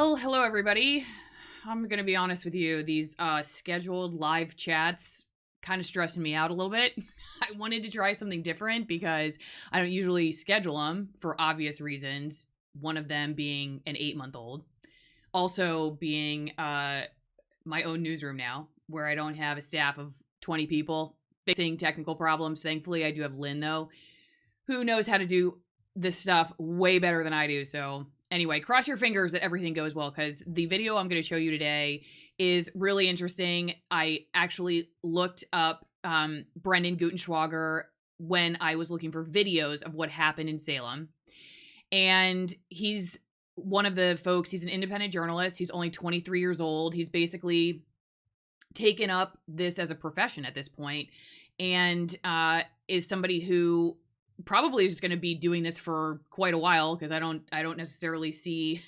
Well, hello everybody. I'm gonna be honest with you. These scheduled live chats kind of stressing me out a little bit. I wanted to try something different because I don't usually schedule them for obvious reasons. One of them being an 8-month-old, also being my own newsroom now, where I don't have a staff of 20 people fixing technical problems. Thankfully, I do have Lynn though, who knows how to do this stuff way better than I do. So anyway, cross your fingers that everything goes well, because the video I'm going to show you today is really interesting. I actually looked up Brendan Gutenschwager when I was looking for videos of what happened in Salem. And he's one of the folks, he's an independent journalist. He's only 23 years old. He's basically taken up this as a profession at this point, and is somebody who probably is just going to be doing this for quite a while, because I don't necessarily see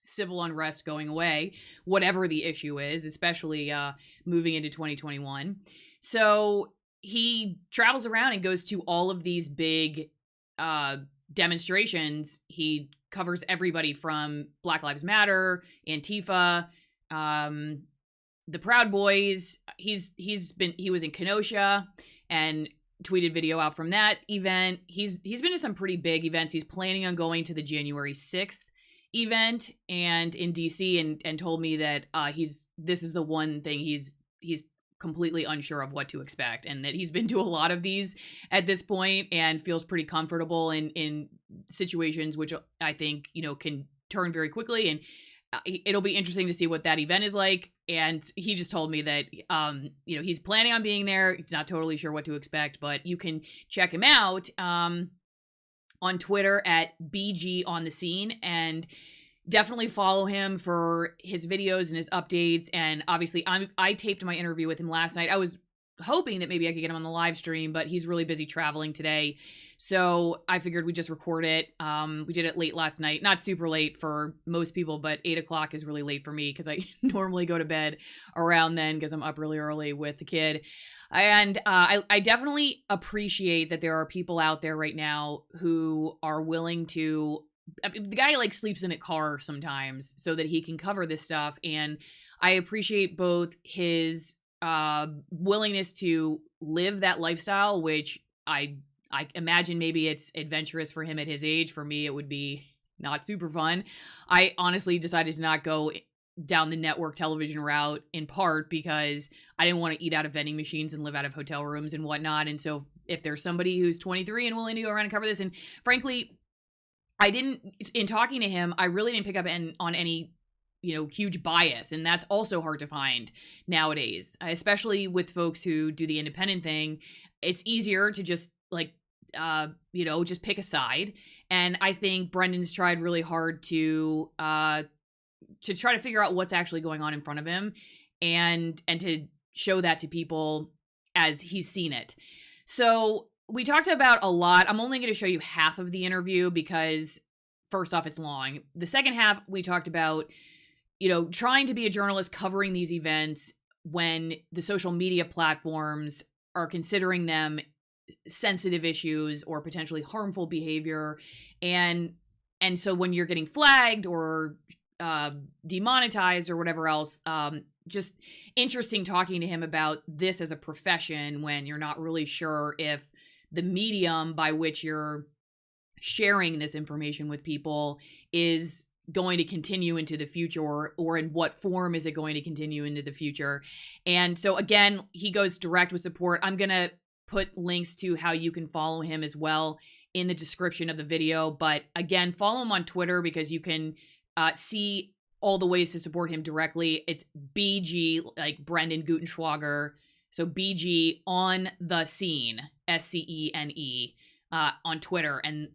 civil unrest going away, whatever the issue is, especially moving into 2021. So he travels around and goes to all of these big demonstrations. He covers everybody from Black Lives Matter, Antifa, the Proud Boys. He was in Kenosha and tweeted video out from that event. He's been to some pretty big events. He's planning on going to the January 6th event and in DC, and told me that this is the one thing he's completely unsure of what to expect, and that he's been to a lot of these at this point and feels pretty comfortable in situations which I think, can turn very quickly, and it'll be interesting to see what that event is like. And he just told me that, he's planning on being there. He's not totally sure what to expect, but you can check him out on Twitter at BG on the scene, and definitely follow him for his videos and his updates. And obviously I taped my interview with him last night. I was hoping that maybe I could get him on the live stream, but he's really busy traveling today. So I figured we'd just record it. We did it late last night, not super late for most people, but 8 o'clock is really late for me, because I normally go to bed around then because I'm up really early with the kid. And I definitely appreciate that there are people out there right now who are willing to, the guy sleeps in a car sometimes so that he can cover this stuff. And I appreciate both his willingness to live that lifestyle, which I imagine maybe it's adventurous for him at his age. For me, it would be not super fun. I honestly decided to not go down the network television route, in part because I didn't want to eat out of vending machines and live out of hotel rooms and whatnot. And so if there's somebody who's 23 and willing to go around and cover this, and frankly, in talking to him, I really didn't pick up on any huge bias. And that's also hard to find nowadays, especially with folks who do the independent thing. It's easier to just just pick a side. And I think Brendan's tried really hard to try to figure out what's actually going on in front of him, and to show that to people as he's seen it. So we talked about a lot. I'm only going to show you half of the interview because, first off, it's long. The second half, we talked about trying to be a journalist covering these events when the social media platforms are considering them sensitive issues or potentially harmful behavior. And so when you're getting flagged or demonetized or whatever else, just interesting talking to him about this as a profession when you're not really sure if the medium by which you're sharing this information with people is going to continue into the future, or in what form is it going to continue into the future. And so again, he goes direct with support. I'm going to put links to how you can follow him as well in the description of the video. But again, follow him on Twitter because you can see all the ways to support him directly. It's BG, like Brendan Gutenschwager. So BG on the scene, SCENE, on Twitter. And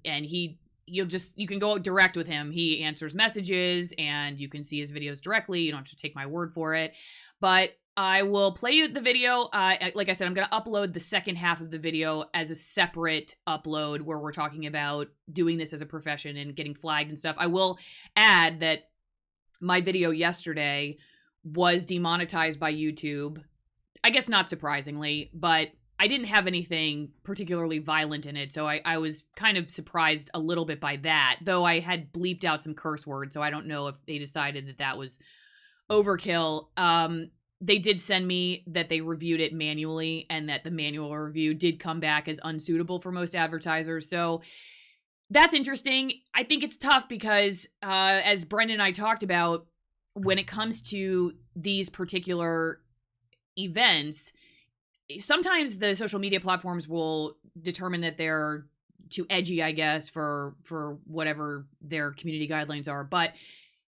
you can go direct with him. He answers messages and you can see his videos directly. You don't have to take my word for it. But I will play you the video. Like I said, I'm going to upload the second half of the video as a separate upload where we're talking about doing this as a profession and getting flagged and stuff. I will add that my video yesterday was demonetized by YouTube. I guess not surprisingly, but I didn't have anything particularly violent in it, so I was kind of surprised a little bit by that, though I had bleeped out some curse words, so I don't know if they decided that that was overkill. They did send me that they reviewed it manually and that the manual review did come back as unsuitable for most advertisers, so that's interesting. I think it's tough because, as Brendan and I talked about, when it comes to these particular events, sometimes the social media platforms will determine that they're too edgy, I guess, for whatever their community guidelines are. But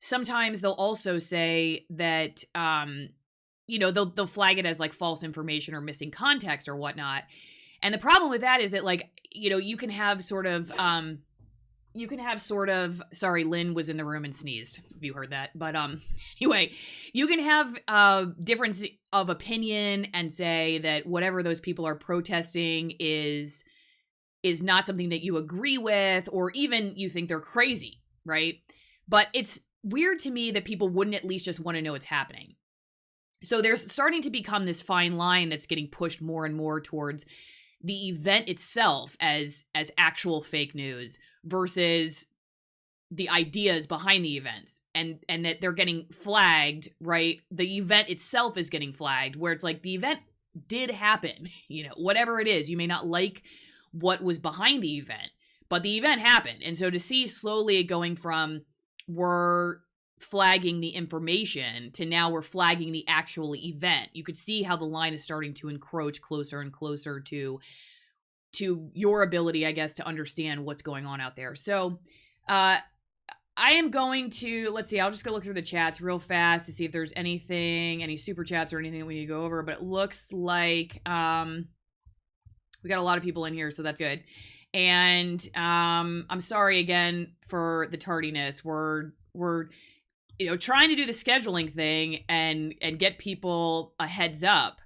sometimes they'll also say that, they'll flag it as like false information or missing context or whatnot. And the problem with that is that, like, you can have sort of, sorry, Lynn was in the room and sneezed, if you heard that. But anyway, you can have difference of opinion and say that whatever those people are protesting is not something that you agree with, or even you think they're crazy, right? But it's weird to me that people wouldn't at least just want to know what's happening. So there's starting to become this fine line that's getting pushed more and more towards the event itself as actual fake news versus the ideas behind the events, and that they're getting flagged, right? The event itself is getting flagged, where it's like the event did happen, whatever it is. You may not like what was behind the event, but the event happened. And so to see slowly it going from we're flagging the information to now we're flagging the actual event, you could see how the line is starting to encroach closer and closer to your ability, I guess, to understand what's going on out there. So I am going to, let's see, I'll just go look through the chats real fast to see if there's any super chats or anything that we need to go over, but it looks like we got a lot of people in here, so that's good. And I'm sorry again for the tardiness. We're trying to do the scheduling thing and get people a heads up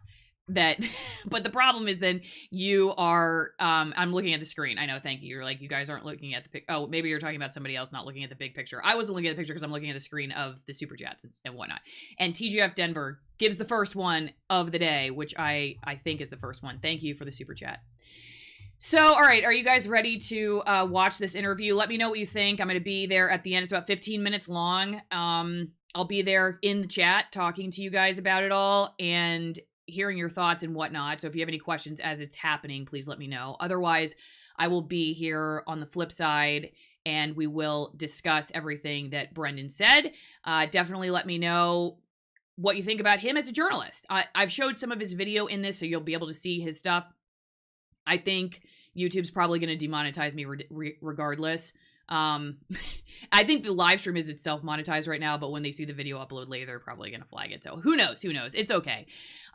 that, but the problem is then you are, I'm looking at the screen. I know, thank you. You're like, you guys aren't looking at the oh, maybe you're talking about somebody else not looking at the big picture. I wasn't looking at the picture because I'm looking at the screen of the super chats and whatnot. And TGF Denver gives the first one of the day, which I think is the first one. Thank you for the super chat. So, all right, are you guys ready to watch this interview? Let me know what you think. I'm going to be there at the end. It's about 15 minutes long. I'll be there in the chat talking to you guys about it all and hearing your thoughts and whatnot. So if you have any questions as it's happening, please let me know. Otherwise, I will be here on the flip side and we will discuss everything that Brendan said. Definitely let me know what you think about him as a journalist. I've showed some of his video in this, so you'll be able to see his stuff. I think YouTube's probably going to demonetize me regardless. I think the live stream is itself monetized right now, but when they see the video upload later, they're probably going to flag it. So who knows? It's okay.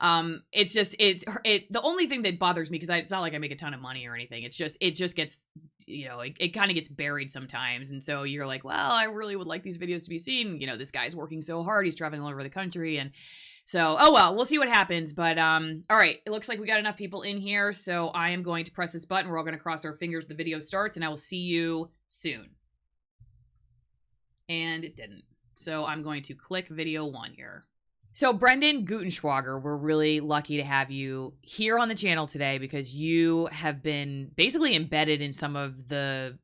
It's just, the only thing that bothers me, because it's not like I make a ton of money or anything. It just gets, it kind of gets buried sometimes. And so you're like, well, I really would like these videos to be seen. This guy's working so hard. He's traveling all over the country. And so, oh well, we'll see what happens. But, all right, it looks like we got enough people in here. So I am going to press this button. We're all going to cross our fingers. The video starts and I will see you soon. And it didn't. So I'm going to click video 1 here. So Brendan Gutenschwager, we're really lucky to have you here on the channel today because you have been basically embedded in some of the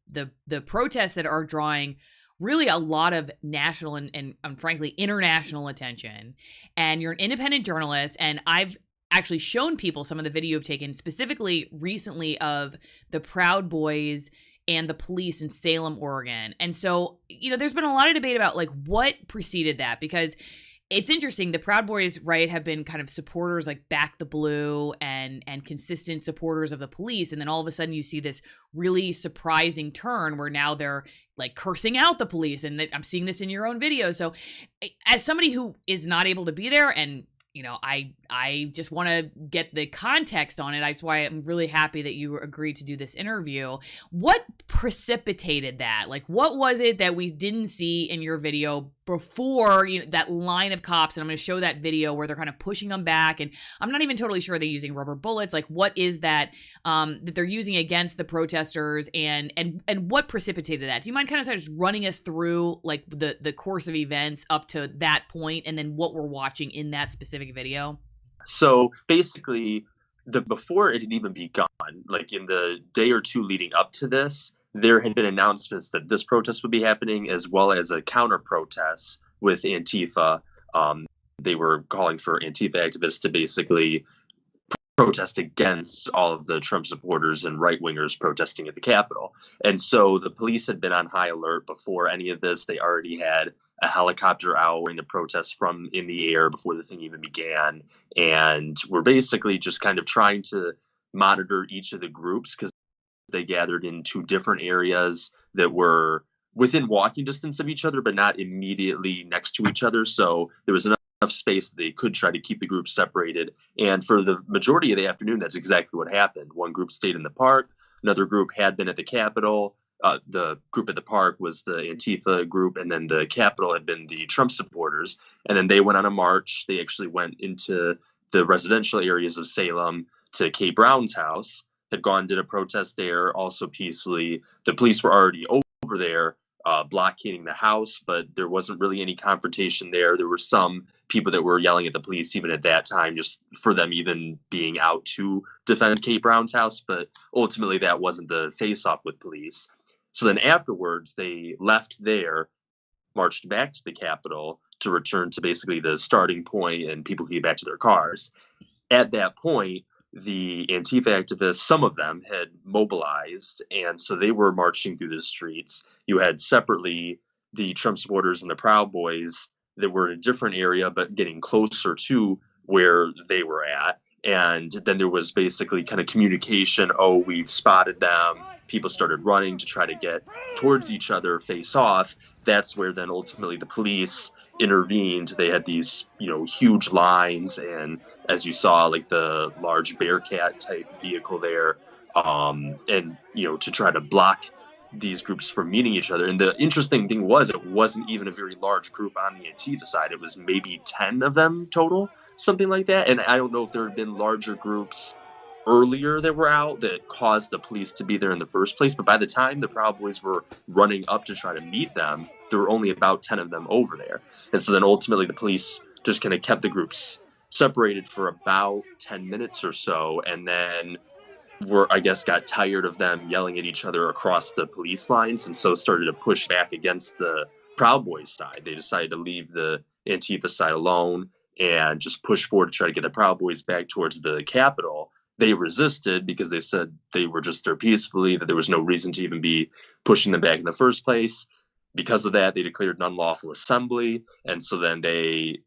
protests that are drawing really a lot of national and frankly international attention. And you're an independent journalist, and I've actually shown people some of the video you've taken specifically recently of the Proud Boys and the police in Salem, Oregon. And so, there's been a lot of debate about like what preceded that, because it's interesting. The Proud Boys, right, have been kind of supporters like Back the Blue and consistent supporters of the police. And then all of a sudden you see this really surprising turn where now they're like cursing out the police. And I'm seeing this in your own videos. So as somebody who is not able to be there, and I just want to get the context on it. That's why I'm really happy that you agreed to do this interview. What precipitated that? Like, what was it that we didn't see in your video before that line of cops? And I'm going to show that video where they're kind of pushing them back. And I'm not even totally sure they're using rubber bullets. Like, what is that that they're using against the protesters, and what precipitated that? Do you mind kind of just running us through like the course of events up to that point, and then what we're watching in that specific video? So basically, before it had even begun, like in the day or two leading up to this, there had been announcements that this protest would be happening, as well as a counter protest with Antifa. Um, they were calling for Antifa activists to basically protest against all of the Trump supporters and right wingers protesting at the Capitol. And so the police had been on high alert before any of this. They already had a helicopter out during the protests from in the air before the thing even began. And we're basically just kind of trying to monitor each of the groups because they gathered in two different areas that were within walking distance of each other, but not immediately next to each other. So there was enough space that they could try to keep the groups separated. And for the majority of the afternoon, that's exactly what happened. One group stayed in the park. Another group had been at the Capitol. The group at the park was the Antifa group, and then the Capitol had been the Trump supporters. And then they went on a march. They actually went into the residential areas of Salem to Kay Brown's house, had gone, did a protest there, also peacefully. The police were already over there, blockading the house, but there wasn't really any confrontation there. There were some people that were yelling at the police even at that time, just for them even being out to defend Kate Brown's house. But ultimately, that wasn't the face-off with police. So then afterwards, they left there, marched back to the Capitol to return to basically the starting point, and people could get back to their cars. At that point, the Antifa activists, some of them had mobilized, and so they were marching through the streets. You had separately the Trump supporters and the Proud Boys that were in a different area, but getting closer to where they were at. And then there was basically kind of communication. Oh, we've spotted them. People started running to try to get towards each other, face off. That's where then ultimately the police intervened. They had these, huge lines, and as you saw, like the large Bearcat type vehicle there, and to try to block these groups from meeting each other. And the interesting thing was, it wasn't even a very large group on the Antifa side. It was maybe 10 of them total, something like that. And I don't know if there had been larger groups earlier that were out that caused the police to be there in the first place. But by the time the Proud Boys were running up to try to meet them, there were only about 10 of them over there. And so then ultimately the police just kind of kept the groups separated for about 10 minutes or so, and then got tired of them yelling at each other across the police lines, and so started to push back against the Proud Boys side. They decided to leave the Antifa side alone and just push forward to try to get the Proud Boys back towards the Capitol. They resisted because they said they were just there peacefully, that there was no reason to even be pushing them back in the first place. Because of that, they declared an unlawful assembly, and so then they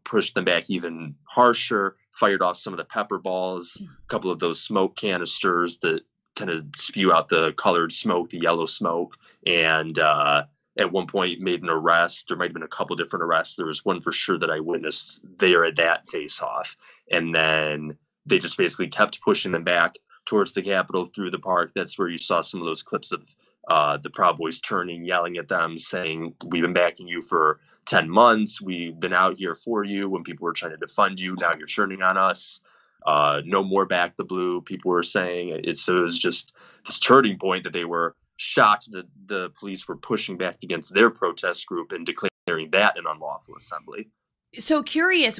pushed them back even harsher, fired off some of the pepper balls, a couple of those smoke canisters that kind of spew out the colored smoke, the yellow smoke, and at one point made an arrest. There might have been a couple different arrests. There was one for sure that I witnessed there at that face-off. And then they just basically kept pushing them back towards the Capitol through the park. That's where you saw some of those clips of the Proud Boys turning, yelling at them, saying, "We've been backing you for 10 months. We've been out here for you when people were trying to defund you. Now you're turning on us. No more back the blue," people were saying. It was just this turning point that they were shocked that the police were pushing back against their protest group and declaring that an unlawful assembly. So curious,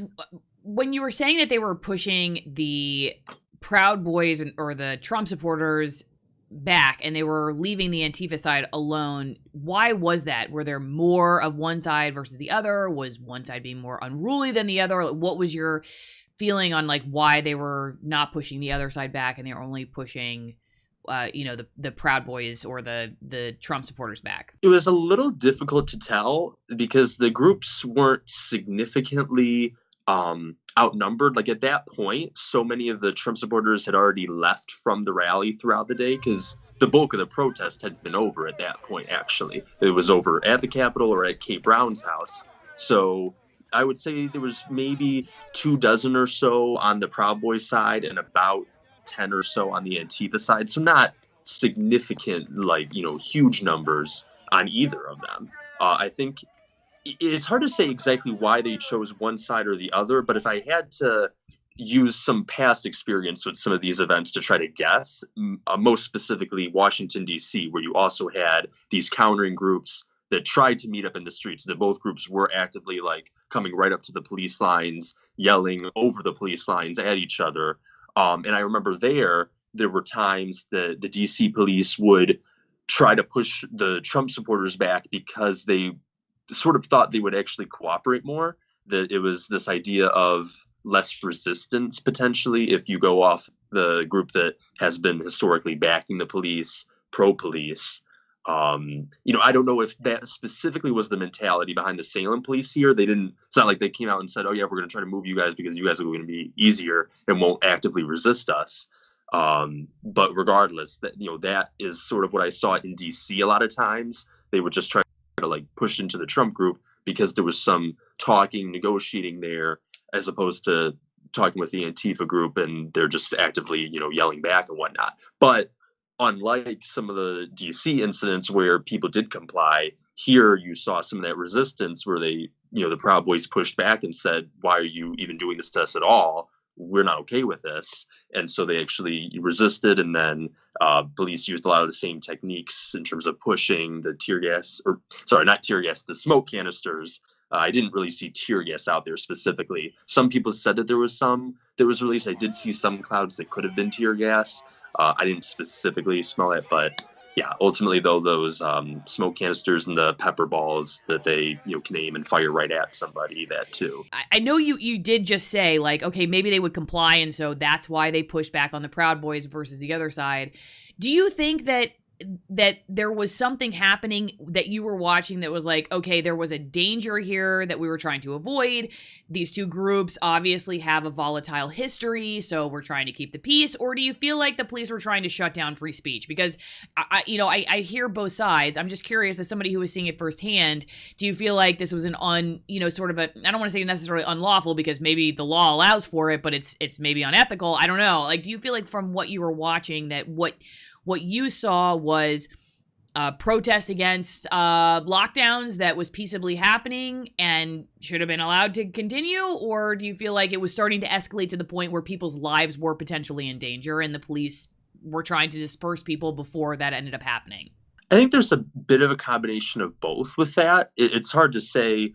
when you were saying that they were pushing the Proud Boys or the Trump supporters back and they were leaving the Antifa side alone, why was that? Were there more of one side versus the other? Was one side being more unruly than the other? What was your feeling on why they were not pushing the other side back and they were only pushing the Proud Boys or the Trump supporters back? It was a little difficult to tell because the groups weren't significantly outnumbered. Like at that point, so many of the Trump supporters had already left from the rally throughout the day because the bulk of the protest had been over at that point, actually. It was over at the Capitol or at Kate Brown's house. So I would say there was maybe 24 or so on the Proud Boys side and about 10 or so on the Antifa side. So not significant, huge numbers on either of them. I think it's hard to say exactly why they chose one side or the other, but if I had to use some past experience with some of these events to try to guess, most specifically Washington, D.C., where you also had these countering groups that tried to meet up in the streets, that both groups were actively coming right up to the police lines, yelling over the police lines at each other. And I remember there were times that the DC police would try to push the Trump supporters back because they sort of thought they would actually cooperate more, that it was this idea of less resistance potentially if you go off the group that has been historically backing the police, pro-police. I don't know if that specifically was the mentality behind the Salem police here. It's not like they came out and said, oh yeah, we're going to try to move you guys because you guys are going to be easier and won't actively resist us. But regardless, that is sort of what I saw in DC a lot of times. They would just try to like push into the Trump group because there was some talking, negotiating there, as opposed to talking with the Antifa group and they're just actively, yelling back and whatnot. But unlike some of the DC incidents where people did comply, here you saw some of that resistance where they, the Proud Boys pushed back and said, why are you even doing this to us at all? We're not okay with this. And so they actually resisted. And then police used a lot of the same techniques in terms of pushing the tear gas, or sorry, not tear gas, the smoke canisters. I didn't really see tear gas out there specifically. Some people said that there was some that was released. I did see some clouds that could have been tear gas. I didn't specifically smell it, but yeah, ultimately though, those smoke canisters and the pepper balls that they can aim and fire right at somebody, that too. I know you did just say like, okay, maybe they would comply, and so that's why they pushed back on the Proud Boys versus the other side. Do you think that there was something happening that you were watching that was like, okay, there was a danger here that we were trying to avoid? These two groups obviously have a volatile history, so we're trying to keep the peace. Or do you feel like the police were trying to shut down free speech? Because I hear both sides. I'm just curious, as somebody who was seeing it firsthand, do you feel like this was an sort of a, I don't want to say necessarily unlawful because maybe the law allows for it, but it's maybe unethical. I don't know. Like, do you feel like from what you were watching that what you saw was protest against lockdowns that was peaceably happening and should have been allowed to continue? Or do you feel like it was starting to escalate to the point where people's lives were potentially in danger and the police were trying to disperse people before that ended up happening? I think there's a bit of a combination of both with that. It's hard to say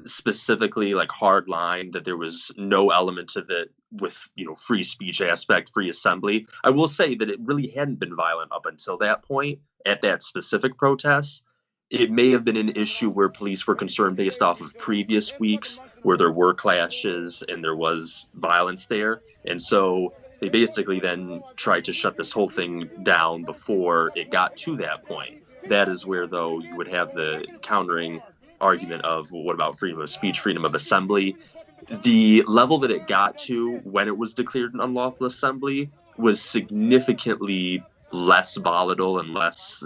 specifically like hard line that there was no element of it with free speech aspect, free assembly. I will say that it really hadn't been violent up until that point at that specific protest. It may have been an issue where police were concerned based off of previous weeks where there were clashes and there was violence there, and so they basically then tried to shut this whole thing down before it got to that point. That is where though you would have the countering argument of, well, what about freedom of speech, freedom of assembly? The level that it got to when it was declared an unlawful assembly was significantly less volatile and less,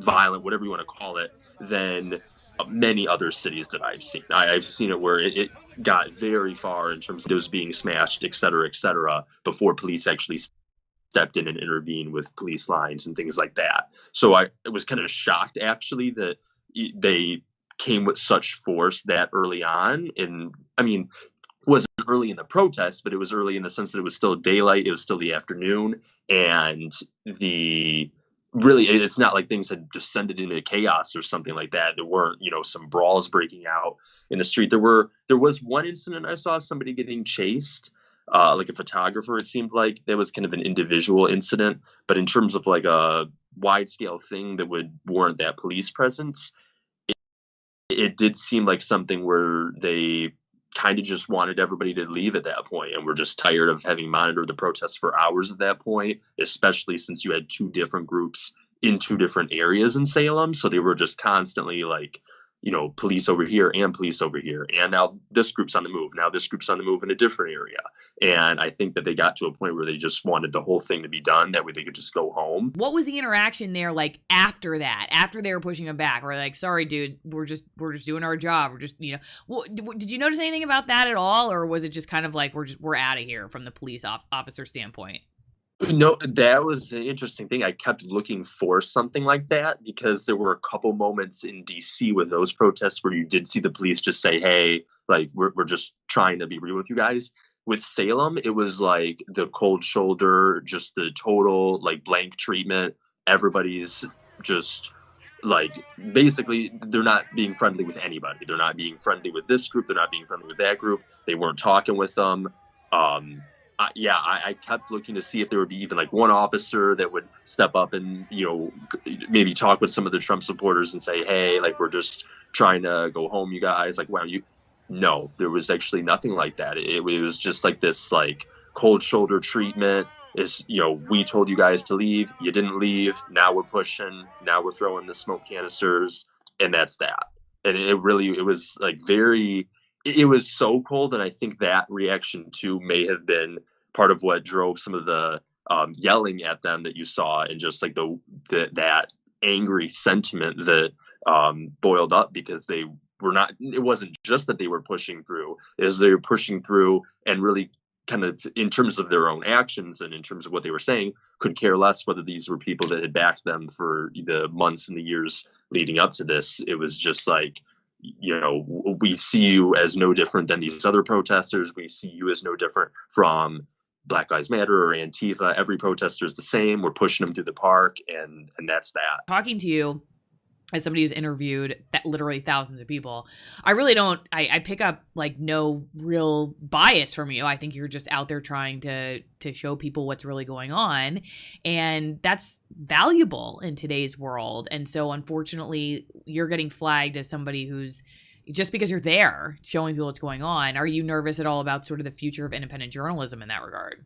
violent, whatever you want to call it, than many other cities that I've seen. I've seen it where it got very far in terms of those being smashed, et cetera, before police actually stepped in and intervened with police lines and things like that. So I was kind of shocked actually that they came with such force that early on. And I mean, it wasn't early in the protest, but it was early in the sense that it was still daylight, it was still the afternoon, and it's not like things had descended into chaos or something like that. There weren't, some brawls breaking out in the street. There was one incident I saw somebody getting chased, like a photographer. It seemed like that was kind of an individual incident, but in terms of like a wide scale thing that would warrant that police presence, it did seem like something where they kind of just wanted everybody to leave at that point, and we're just tired of having monitored the protests for hours at that point, especially since you had two different groups in two different areas in Salem. So they were just constantly like, police over here and police over here. And now this group's on the move. Now this group's on the move in a different area. And I think that they got to a point where they just wanted the whole thing to be done. That way they could just go home. What was the interaction there like after that? After they were pushing them back? Or like, sorry, dude, we're just doing our job. We're just, did you notice anything about that at all? Or was it just kind of like, we're out of here from the police officer standpoint? No, that was an interesting thing. I kept looking for something like that because there were a couple moments in DC with those protests where you did see the police just say, hey, like, we're just trying to be real with you guys. With Salem, it was like the cold shoulder, just the total like blank treatment. Everybody's just like, basically, they're not being friendly with anybody. They're not being friendly with this group. They're not being friendly with that group. They weren't talking with them. yeah, I kept looking to see if there would be even like one officer that would step up and, maybe talk with some of the Trump supporters and say, hey, like, we're just trying to go home, you guys. Like, wow, no, there was actually nothing like that. It was just like this, like, cold shoulder treatment. Is, we told you guys to leave, you didn't leave. Now we're pushing, now we're throwing the smoke canisters, and that's that. And it was like it was so cold, and I think that reaction too may have been part of what drove some of the yelling at them that you saw, and just like that angry sentiment that boiled up, because they were not. It wasn't just that they were pushing through; is they were pushing through and really kind of, in terms of their own actions and in terms of what they were saying, could care less whether these were people that had backed them for the months and the years leading up to this. It was just like, we see you as no different than these other protesters. We see you as no different from Black Lives Matter or Antifa. Every protester is the same. We're pushing them through the park, and that's that. Talking to you as somebody who's interviewed literally thousands of people, I really don't, I pick up like no real bias from you. I think you're just out there trying to show people what's really going on. And that's valuable in today's world. And so unfortunately, you're getting flagged as somebody who's, just because you're there showing people what's going on. Are you nervous at all about sort of the future of independent journalism in that regard?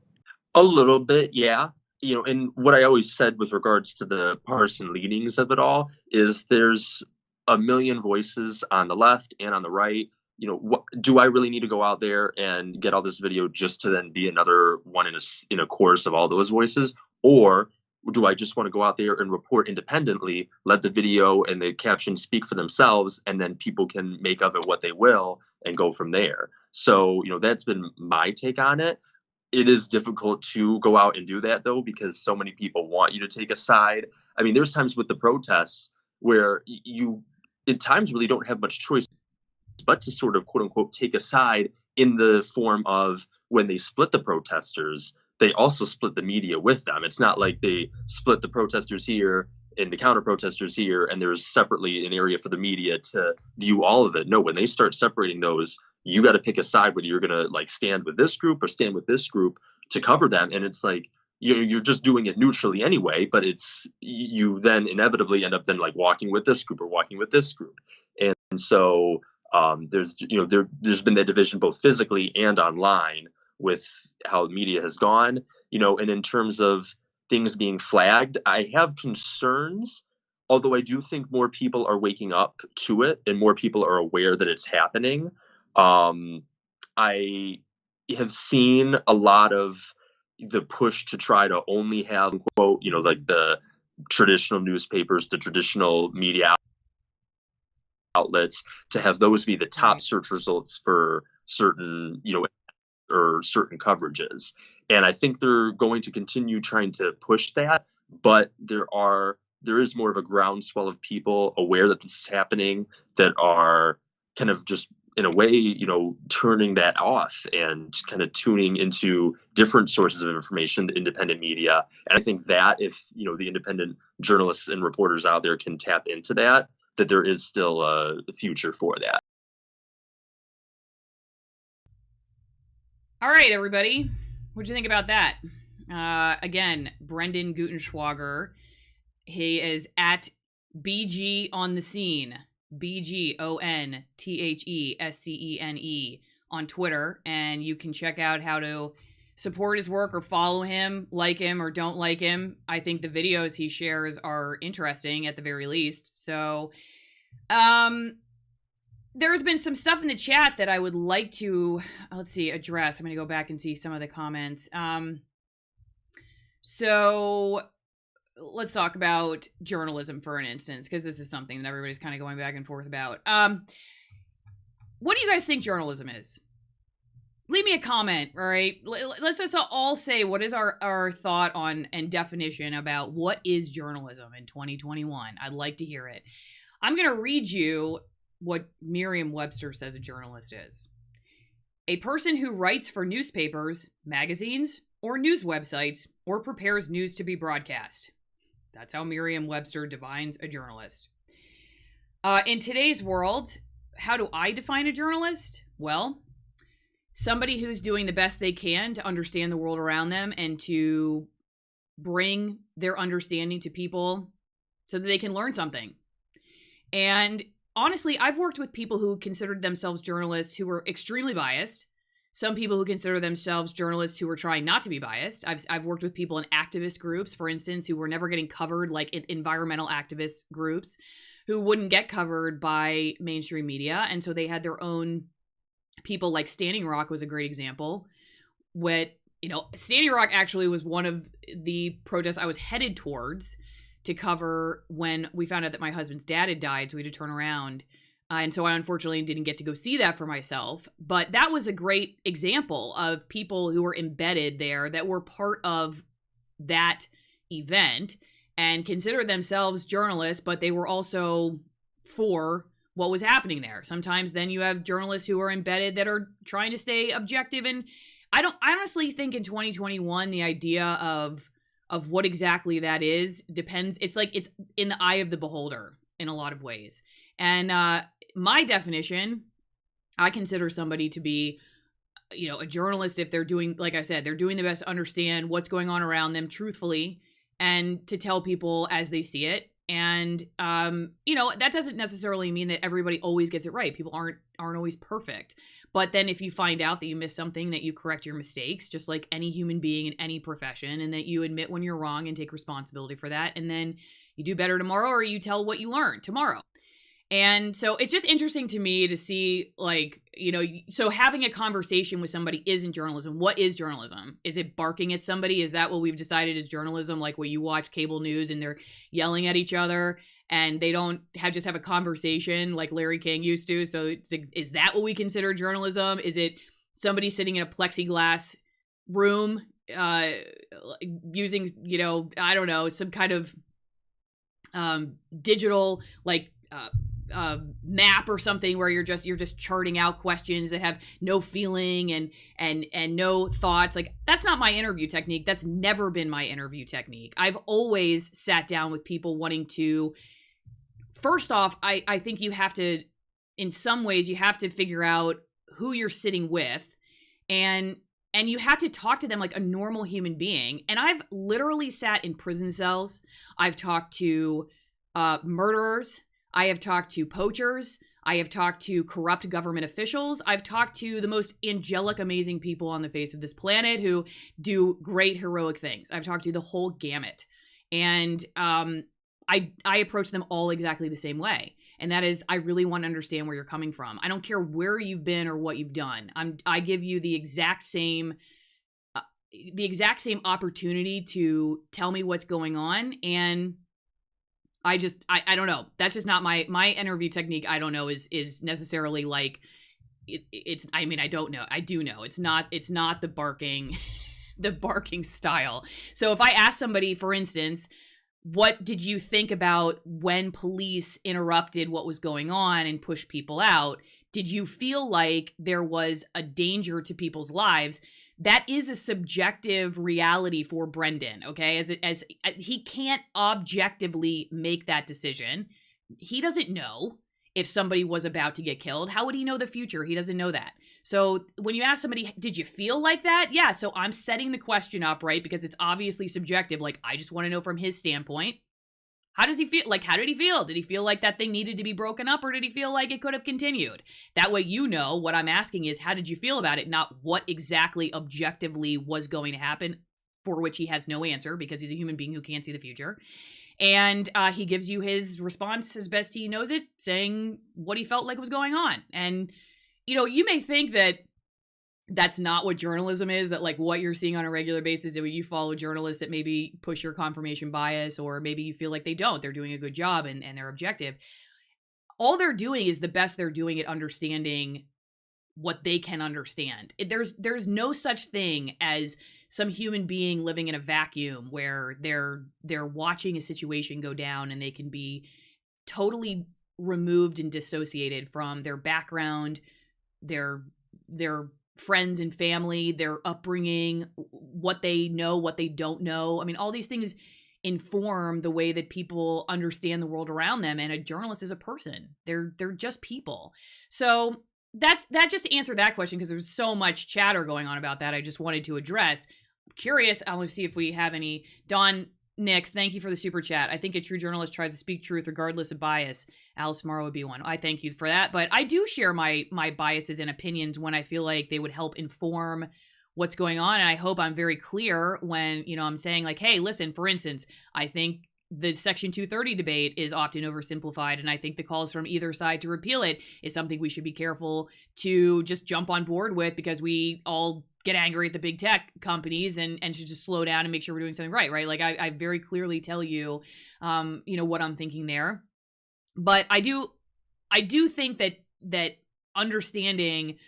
A little bit, yeah. And what I always said with regards to the partisan leanings of it all is there's a million voices on the left and on the right. Do I really need to go out there and get all this video just to then be another one in a chorus of all those voices? Or do I just want to go out there and report independently, let the video and the caption speak for themselves, and then people can make of it what they will and go from there? So, that's been my take on it. It is difficult to go out and do that, though, because so many people want you to take a side. I mean, there's times with the protests where you, at times, really don't have much choice but to sort of, quote unquote, take a side, in the form of, when they split the protesters, they also split the media with them. It's not like they split the protesters here and the counter protesters here, and there's separately an area for the media to view all of it. No, when they start separating those, you got to pick a side, whether you're going to like stand with this group or stand with this group to cover them. And it's like, you're just doing it neutrally anyway, but you then inevitably end up then like walking with this group or walking with this group. And so there's been that division both physically and online with how the media has gone, and in terms of things being flagged, I have concerns, although I do think more people are waking up to it and more people are aware that it's happening. I have seen a lot of the push to try to only have, quote, like the traditional newspapers, the traditional media outlets, to have those be the top search results for certain, or certain coverages. And I think they're going to continue trying to push that, but there is more of a groundswell of people aware that this is happening, that are kind of just, in a way, turning that off and kind of tuning into different sources of information, the independent media. And I think that if, the independent journalists and reporters out there can tap into that there is still a future for that. All right, everybody. What'd you think about that? Again, Brendan Gutenschwager. He is at BG on the scene. BGONTHESCENE on Twitter. And you can check out how to support his work or follow him, like him or don't like him. I think the videos he shares are interesting at the very least. So, there's been some stuff in the chat that I would like to, address. I'm going to go back and see some of the comments. So let's talk about journalism for an instance, because this is something that everybody's kind of going back and forth about. What do you guys think journalism is? Leave me a comment, all right? Let's just all say, what is our thought on and definition about what is journalism in 2021? I'd like to hear it. I'm going to read you what Merriam-Webster says a journalist is. A person who writes for newspapers, magazines, or news websites, or prepares news to be broadcast. That's how Merriam-Webster defines a journalist. In today's world, how do I define a journalist? Well, somebody who's doing the best they can to understand the world around them and to bring their understanding to people so that they can learn something. And honestly, I've worked with people who considered themselves journalists who were extremely biased. Some people who consider themselves journalists who were trying not to be biased. I've worked with people in activist groups, for instance, who were never getting covered, like environmental activist groups, who wouldn't get covered by mainstream media. And so they had their own people, like Standing Rock was a great example. Standing Rock actually was one of the protests I was headed towards to cover when we found out that my husband's dad had died, so we had to turn around. And so I unfortunately didn't get to go see that for myself. But that was a great example of people who were embedded there that were part of that event and considered themselves journalists, but they were also for what was happening there. Sometimes then you have journalists who are embedded that are trying to stay objective. And I honestly think in 2021, the idea of what exactly that is depends. It's like it's in the eye of the beholder in a lot of ways. And my definition, I consider somebody to be, a journalist if they're doing, like I said, they're doing the best to understand what's going on around them truthfully and to tell people as they see it. And, that doesn't necessarily mean that everybody always gets it right. People aren't always perfect. But then if you find out that you missed something, that you correct your mistakes, just like any human being in any profession, and that you admit when you're wrong and take responsibility for that. And then you do better tomorrow, or you tell what you learned tomorrow. And so it's just interesting to me to see, so having a conversation with somebody isn't journalism. What is journalism? Is it barking at somebody? Is that what we've decided is journalism? Like when you watch cable news and they're yelling at each other and they don't just have a conversation like Larry King used to. So is that what we consider journalism? Is it somebody sitting in a plexiglass room using, I don't know, some kind of digital map or something where you're just charting out questions that have no feeling and no thoughts? Like, that's not my interview technique. That's never been my interview technique. I've always sat down with people wanting to, first off, I think you have to, in some ways, you have to figure out who you're sitting with, and you have to talk to them like a normal human being. And I've literally sat in prison cells. I've talked to murderers. I have talked to poachers. I have talked to corrupt government officials. I've talked to the most angelic, amazing people on the face of this planet who do great, heroic things. I've talked to the whole gamut. And I approach them all exactly the same way. And that is, I really want to understand where you're coming from. I don't care where you've been or what you've done. I give you the exact same opportunity to tell me what's going on. And I don't know. That's just not my interview technique. I don't know is necessarily like it's. I mean, I don't know. I do know it's not the barking, the barking style. So if I ask somebody, for instance, what did you think about when police interrupted what was going on and pushed people out? Did you feel like there was a danger to people's lives? That is a subjective reality for Brendan, okay? As he can't objectively make that decision. He doesn't know if somebody was about to get killed. How would he know the future? He doesn't know that. So when you ask somebody, did you feel like that? Yeah, so I'm setting the question up, right? Because it's obviously subjective. Like, I just want to know from his standpoint. How does he feel? Like, how did he feel? Did he feel like that thing needed to be broken up, or did he feel like it could have continued? That way, what I'm asking is, how did you feel about it? Not what exactly objectively was going to happen, for which he has no answer because he's a human being who can't see the future. And he gives you his response as best he knows it, saying what he felt like was going on. And, you may think that that's not what journalism is, that like what you're seeing on a regular basis, that when you follow journalists that maybe push your confirmation bias, or maybe you feel like they're doing a good job and they're objective. All they're doing is the best they're doing at understanding what they can understand. There's no such thing as some human being living in a vacuum where they're watching a situation go down and they can be totally removed and dissociated from their background, their friends and family, their upbringing, what they know, what they don't know. I mean, all these things inform the way that people understand the world around them. And a journalist is a person. They're just people. So that just to answer that question, because there's so much chatter going on about that, I just wanted to address. I'm curious, I want to see if we have any. Don Nix, thank you for the super chat. I think a true journalist tries to speak truth regardless of bias. Alice Morrow would be one. I thank you for that. But I do share my biases and opinions when I feel like they would help inform what's going on. And I hope I'm very clear when, I'm saying like, hey, listen, for instance, I think the Section 230 debate is often oversimplified, and I think the calls from either side to repeal it is something we should be careful to just jump on board with, because we all get angry at the big tech companies and should just slow down and make sure we're doing something right? Like I very clearly tell you, what I'm thinking there. But I do think that understanding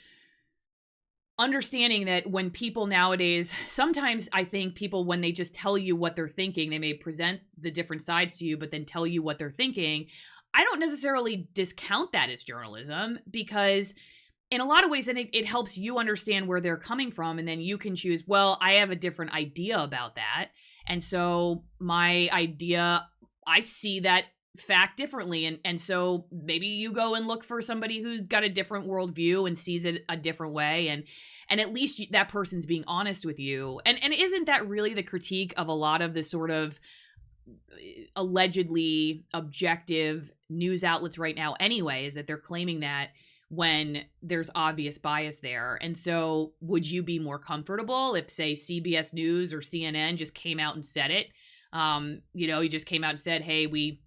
that when people nowadays, sometimes I think people, when they just tell you what they're thinking, they may present the different sides to you, but then tell you what they're thinking. I don't necessarily discount that as journalism, because in a lot of ways, and it helps you understand where they're coming from. And then you can choose, well, I have a different idea about that. And so my idea, I see that fact differently. And so maybe you go and look for somebody who's got a different worldview and sees it a different way. And at least that person's being honest with you. And isn't that really the critique of a lot of the sort of allegedly objective news outlets right now anyway, is that they're claiming that when there's obvious bias there. And so would you be more comfortable if, say, CBS News or CNN just came out and said it? You just came out and said, hey, we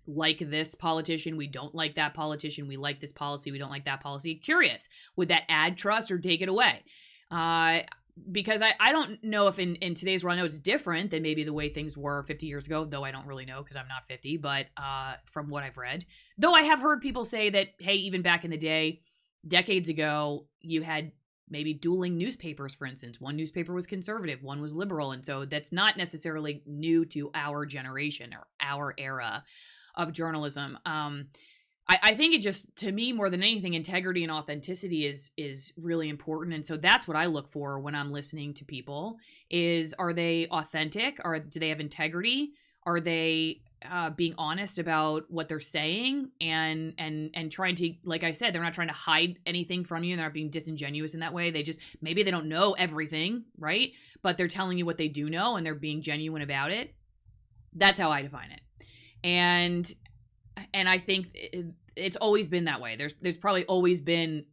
like this politician, we don't like that politician, we like this policy, we don't like that policy. Curious, would that add trust or take it away? Because I don't know if in today's world, I know it's different than maybe the way things were 50 years ago, though I don't really know because I'm not 50, but from what I've read. Though I have heard people say that, hey, even back in the day, decades ago, you had maybe dueling newspapers, for instance. One newspaper was conservative, one was liberal, and so that's not necessarily new to our generation or our era of journalism. I think it just, to me, more than anything, integrity and authenticity is really important. And so that's what I look for when I'm listening to people is, are they authentic? Do they have integrity? Are they being honest about what they're saying and trying to, like I said, they're not trying to hide anything from you. They're not being disingenuous in that way. Maybe they don't know everything, right? But they're telling you what they do know and they're being genuine about it. That's how I define it. And I think it's always been that way. There's probably always been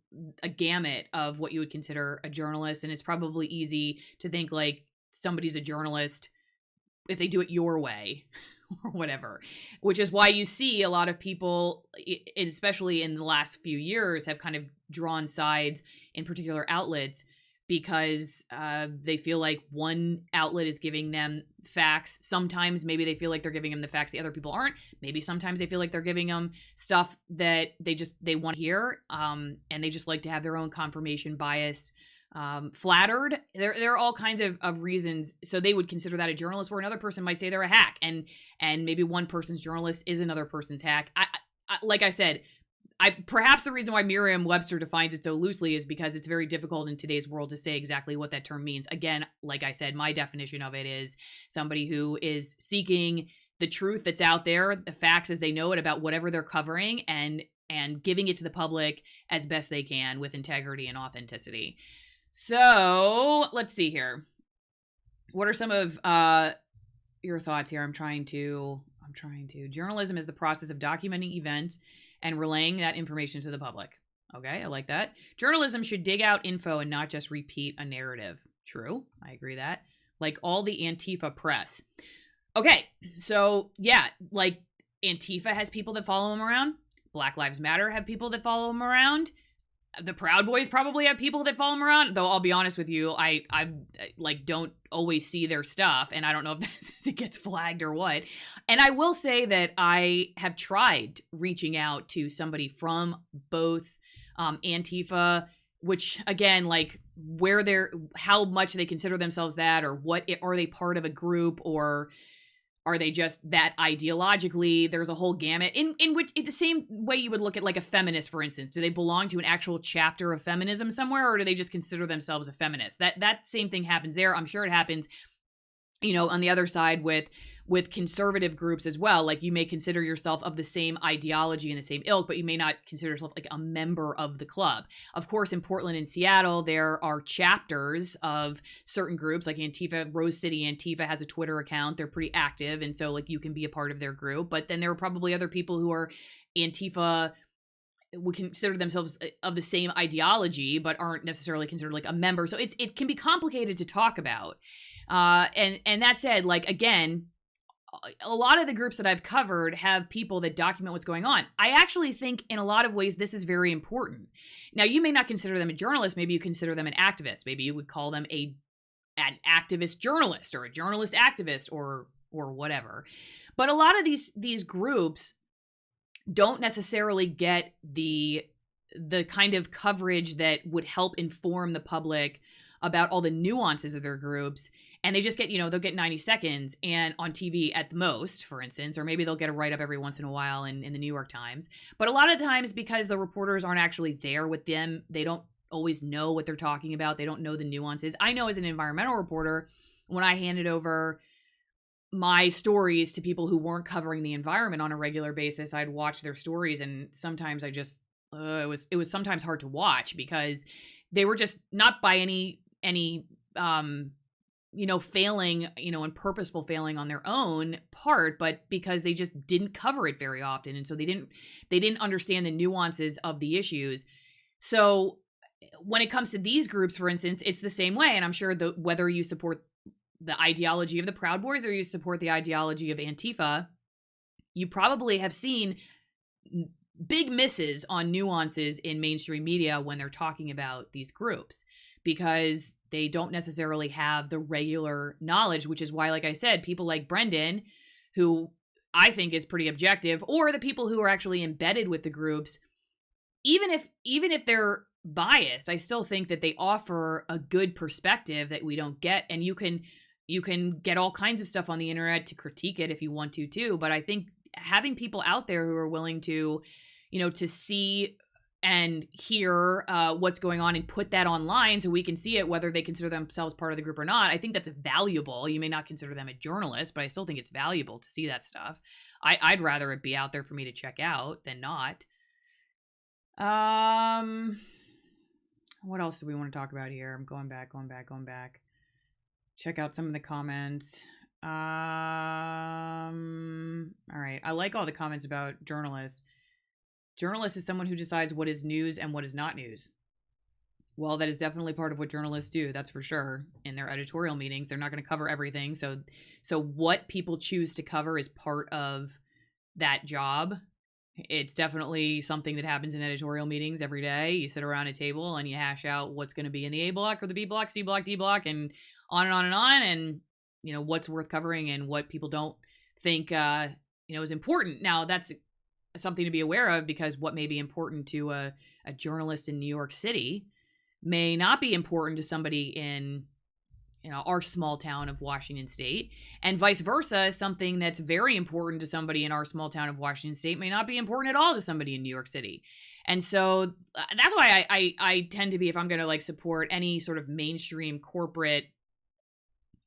a gamut of what you would consider a journalist, and it's probably easy to think like somebody's a journalist if they do it your way or whatever, which is why you see a lot of people, especially in the last few years, have kind of drawn sides in particular outlets because they feel like one outlet is giving them facts. Sometimes maybe they feel like they're giving them the facts the other people aren't. Maybe sometimes they feel like they're giving them stuff that they want to hear, and they just like to have their own confirmation bias flattered. There are all kinds of reasons. So they would consider that a journalist, where another person might say they're a hack, and maybe one person's journalist is another person's hack. I like I said, perhaps the reason why Merriam-Webster defines it so loosely is because it's very difficult in today's world to say exactly what that term means. Again, like I said, my definition of it is somebody who is seeking the truth that's out there, the facts as they know it about whatever they're covering, and giving it to the public as best they can with integrity and authenticity. So let's see here. What are some of your thoughts here? I'm trying to. Journalism is the process of documenting events and relaying that information to the public. Okay, I like that. Journalism should dig out info and not just repeat a narrative. True, I agree that. Like all the Antifa press. Okay, so yeah, like Antifa has people that follow them around. Black Lives Matter have people that follow them around. The Proud Boys probably have people that follow them around. Though I'll be honest with you, I like don't always see their stuff, and I don't know if it gets flagged or what. And I will say that I have tried reaching out to somebody from both Antifa, which again, like how much they consider themselves that, or are they part of a group, or are they just that ideologically? There's a whole gamut in which, the same way you would look at like a feminist, for instance. Do they belong to an actual chapter of feminism somewhere, or do they just consider themselves a feminist? That same thing happens there. I'm sure it happens on the other side with conservative groups as well. Like, you may consider yourself of the same ideology and the same ilk, but you may not consider yourself like a member of the club. Of course, in Portland and Seattle, there are chapters of certain groups like Antifa. Rose City Antifa has a Twitter account. They're pretty active. And so like you can be a part of their group. But then there are probably other people who are Antifa, would consider themselves of the same ideology, but aren't necessarily considered like a member. So it can be complicated to talk about. And that said, like, again, a lot of the groups that I've covered have people that document what's going on. I actually think in a lot of ways this is very important. Now, you may not consider them a journalist. Maybe you consider them an activist. Maybe you would call them an activist journalist or a journalist activist or whatever. But a lot of these groups don't necessarily get the kind of coverage that would help inform the public about all the nuances of their groups. And they just get, they'll get 90 seconds and on TV at the most, for instance, or maybe they'll get a write-up every once in a while in the New York Times. But a lot of times, because the reporters aren't actually there with them, they don't always know what they're talking about. They don't know the nuances. I know as an environmental reporter, when I handed over my stories to people who weren't covering the environment on a regular basis, I'd watch their stories, and sometimes I just, it was sometimes hard to watch because they were just not by any failing, and purposeful failing on their own part, but because they just didn't cover it very often. And so they didn't understand the nuances of the issues. So when it comes to these groups, for instance, it's the same way. And I'm sure whether you support the ideology of the Proud Boys or you support the ideology of Antifa, you probably have seen big misses on nuances in mainstream media when they're talking about these groups, because they don't necessarily have the regular knowledge, which is why, like I said, people like Brendan, who I think is pretty objective, or the people who are actually embedded with the groups, even if they're biased, I still think that they offer a good perspective that we don't get. And you can get all kinds of stuff on the internet to critique it if you want to too. But I think having people out there who are willing to, to see and hear what's going on and put that online so we can see it, whether they consider themselves part of the group or not, I think that's valuable. You may not consider them a journalist, but I still think it's valuable to see that stuff. I'd rather it be out there for me to check out than not. What else do we want to talk about here? I'm going back. Check out some of the comments. All right. I like all the comments about journalists. Journalist is someone who decides what is news and what is not news. Well, that is definitely part of what journalists do. That's for sure. In their editorial meetings, they're not going to cover everything. So what people choose to cover is part of that job. It's definitely something that happens in editorial meetings every day. You sit around a table and you hash out what's going to be in the A block or the B block, C block, D block, and on and on and on. And, what's worth covering and what people don't think, is important. Now, that's something to be aware of, because what may be important to a journalist in New York City may not be important to somebody in our small town of Washington State, and vice versa. Something that's very important to somebody in our small town of Washington State may not be important at all to somebody in New York City. And so that's why I tend to be, if I'm going to like support any sort of mainstream corporate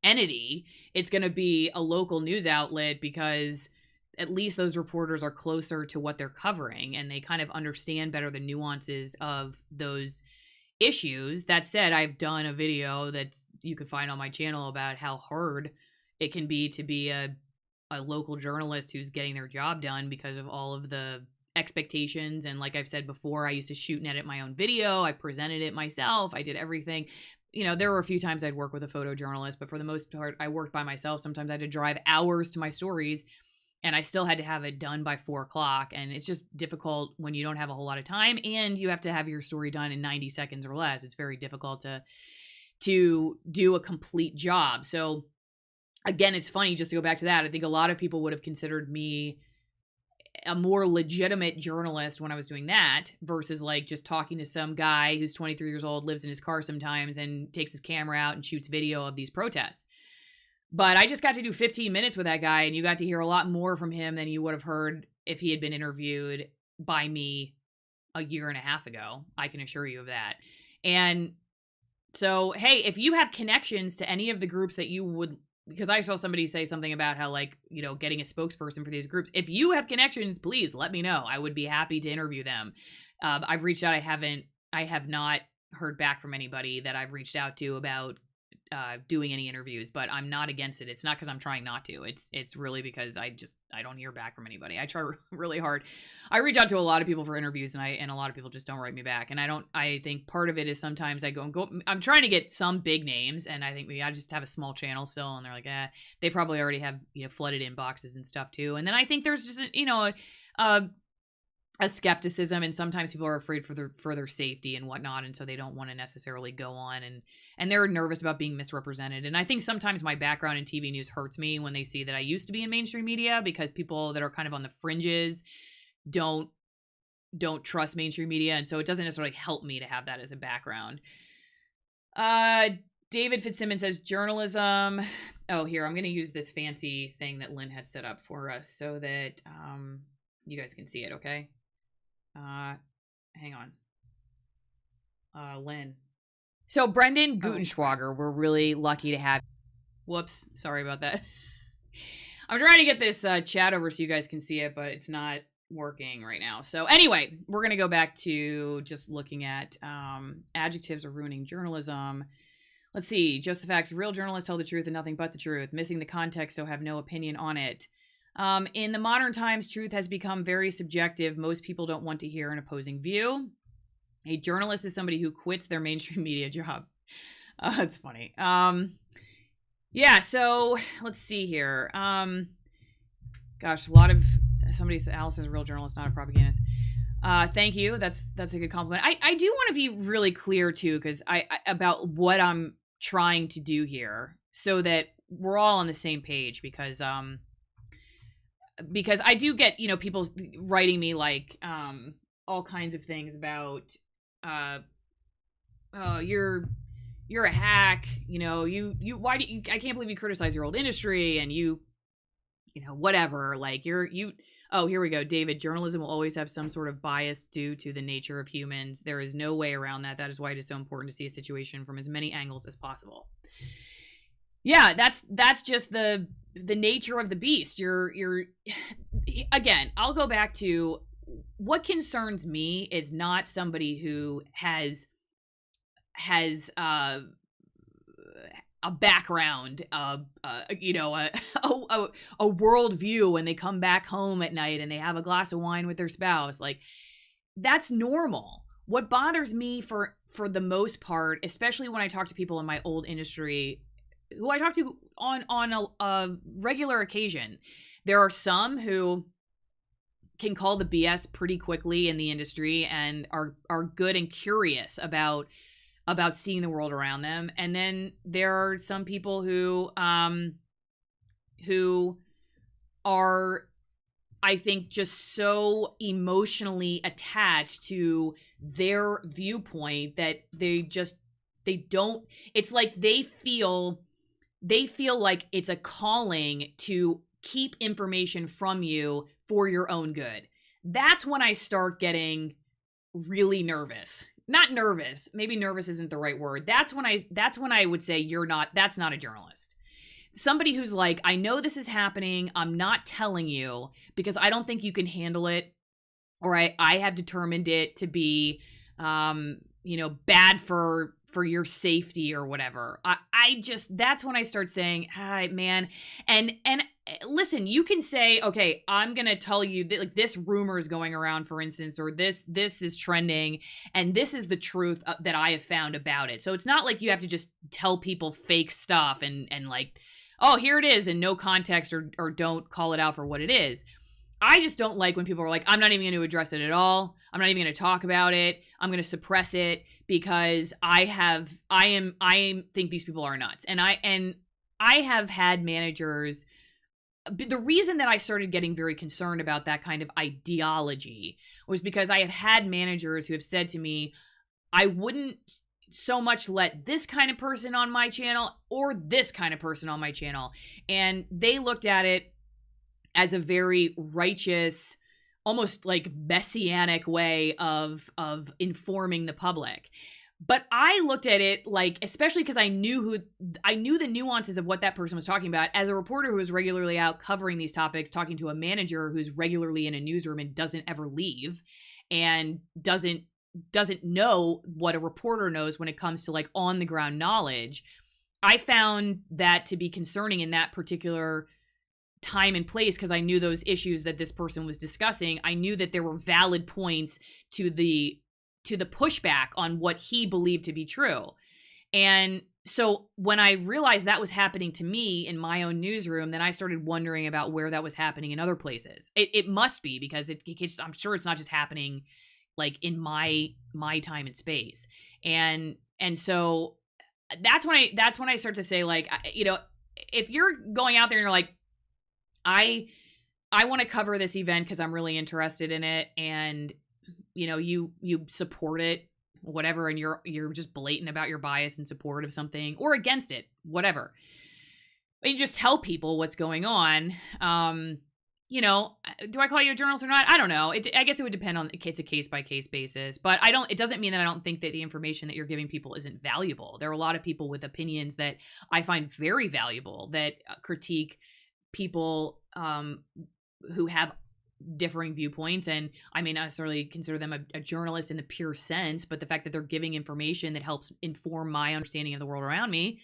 entity, it's going to be a local news outlet, because at least those reporters are closer to what they're covering and they kind of understand better the nuances of those issues. That said, I've done a video that you can find on my channel about how hard it can be to be a local journalist who's getting their job done because of all of the expectations. And like I've said before, I used to shoot and edit my own video. I presented it myself. I did everything. There were a few times I'd work with a photojournalist, but for the most part, I worked by myself. Sometimes I had to drive hours to my stories, and I still had to have it done by 4:00. And it's just difficult when you don't have a whole lot of time and you have to have your story done in 90 seconds or less. It's very difficult to do a complete job. So again, it's funny, just to go back to that, I think a lot of people would have considered me a more legitimate journalist when I was doing that versus like just talking to some guy who's 23 years old, lives in his car sometimes and takes his camera out and shoots video of these protests. But I just got to do 15 minutes with that guy, and you got to hear a lot more from him than you would have heard if he had been interviewed by me a year and a half ago. I can assure you of that. And so, hey, if you have connections to any of the groups that you would because I saw somebody say something about how, like, getting a spokesperson for these groups. If you have connections, please let me know. I would be happy to interview them. I've reached out. I have not heard back from anybody that I've reached out to about doing any interviews, but I'm not against it. It's not because I'm trying not to. It's really because I don't hear back from anybody. I try really hard. I reach out to a lot of people for interviews, and a lot of people just don't write me back. And I think part of it is sometimes I go, I'm trying to get some big names, and I think maybe I just have a small channel still, and they're like, they probably already have, flooded inboxes and stuff too. And then I think there's just, a skepticism, and sometimes people are afraid for their safety and whatnot, and so they don't want to necessarily go on, and they're nervous about being misrepresented. And I think sometimes my background in TV news hurts me when they see that I used to be in mainstream media, because people that are kind of on the fringes don't trust mainstream media, and so it doesn't necessarily help me to have that as a background. David Fitzsimmons says journalism. Oh, here, I'm going to use this fancy thing that Lynn had set up for us so that you guys can see it, okay? Hang on. Lynn. So Brendan Gutenschwager, we're really lucky to have. Whoops, sorry about that. I'm trying to get this chat over so you guys can see it, but it's not working right now. So anyway, we're going to go back to just looking at adjectives are ruining journalism. Let's see. Just the facts. Real journalists tell the truth and nothing but the truth. Missing the context, so have no opinion on it. In the modern times, truth has become very subjective. Most people don't want to hear an opposing view. A journalist is somebody who quits their mainstream media job. That's funny. Yeah, so let's see here. Gosh, a lot of somebody said Allison's a real journalist, not a propagandist. Thank you. That's a good compliment. I do want to be really clear too, because I about what I'm trying to do here, so that we're all on the same page, because I do get, people writing me like all kinds of things about oh, you're a hack, you why do you, I can't believe you criticize your old industry, and whatever, like oh, here we go. David, journalism will always have some sort of bias due to the nature of humans. There is no way around that. That is why it is so important to see a situation from as many angles as possible. Yeah, that's just the nature of the beast. You're again, I'll go back to what concerns me is not somebody who has a background, a worldview when they come back home at night and they have a glass of wine with their spouse. Like, that's normal. What bothers me for the most part, especially when I talk to people in my old industry, who I talk to on a regular occasion, there are some who can call the BS pretty quickly in the industry and are good and curious about seeing the world around them. And then there are some people who are, I think, just so emotionally attached to their viewpoint that they don't, it's like they feel like it's a calling to keep information from you for your own good. That's when I start getting really nervous. Not nervous. Maybe nervous isn't the right word. That's when I would say that's not a journalist. Somebody who's like, I know this is happening. I'm not telling you because I don't think you can handle it, or I have determined it to be, bad for your safety or whatever. That's when I start saying, hi, man. And listen, you can say, okay, I'm going to tell you that, like, this rumor is going around, for instance, or this is trending, and this is the truth that I have found about it. So it's not like you have to just tell people fake stuff and like, oh, here it is, and no context, or don't call it out for what it is. I just don't like when people are like, I'm not even going to address it at all. I'm not even going to talk about it. I'm going to suppress it because I think these people are nuts. And I have had managers. The reason that I started getting very concerned about that kind of ideology was because I have had managers who have said to me, I wouldn't so much let this kind of person on my channel or this kind of person on my channel. And they looked at it as a very righteous, almost like messianic way of informing the public. But I looked at it like, especially because I knew the nuances of what that person was talking about. As a reporter who is regularly out covering these topics, talking to a manager who's regularly in a newsroom and doesn't ever leave, and doesn't know what a reporter knows when it comes to like on the ground knowledge, I found that to be concerning in that particular time and place, because I knew those issues that this person was discussing. I knew that there were valid points to the pushback on what he believed to be true. And so when I realized that was happening to me in my own newsroom, then I started wondering about where that was happening in other places. It must be, because I'm sure it's not just happening like in my time and space. And so that's when I start to say, like, you know, if you're going out there and you're like, I want to cover this event because I'm really interested in it, and you know, you support it, whatever, and you're just blatant about your bias in support of something or against it, whatever. But you just tell people what's going on. You know, do I call you a journalist or not? I don't know. I guess it would depend on, it's a case by case basis, but it doesn't mean that I don't think that the information that you're giving people isn't valuable. There are a lot of people with opinions that I find very valuable that critique people who have differing viewpoints, and I may not necessarily consider them a journalist in the pure sense, but the fact that they're giving information that helps inform my understanding of the world around me,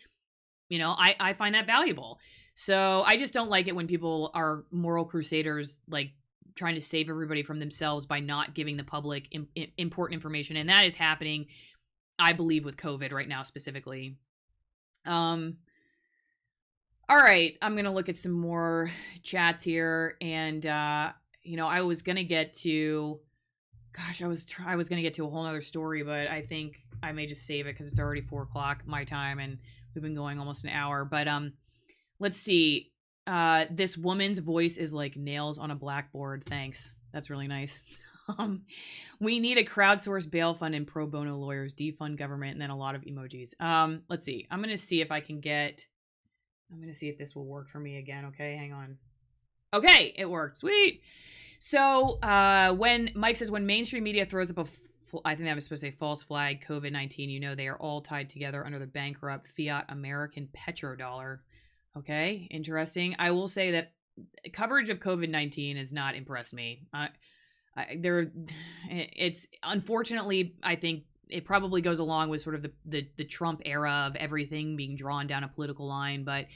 you know, I find that valuable. So I just don't like it when people are moral crusaders, like trying to save everybody from themselves by not giving the public important information, and that is happening, I believe, with COVID right now specifically. All right, I'm gonna look at some more chats here, and you know, I was gonna get to, gosh, I was gonna get to a whole nother story, but I think I may just save it because it's already 4:00 my time, and we've been going almost an hour. But let's see. This woman's voice is like nails on a blackboard. Thanks, that's really nice. We need a crowdsourced bail fund and pro bono lawyers, defund government, and then a lot of emojis. Let's see. I'm gonna see if this will work for me again. Okay, hang on. Okay, it worked. Sweet. So when Mike says, when mainstream media throws up I think that was supposed to say false flag COVID-19, you know, they are all tied together under the bankrupt fiat American petrodollar. Okay, interesting. I will say that coverage of COVID-19 has not impressed me. It's unfortunately, I think it probably goes along with sort of the Trump era of everything being drawn down a political line, but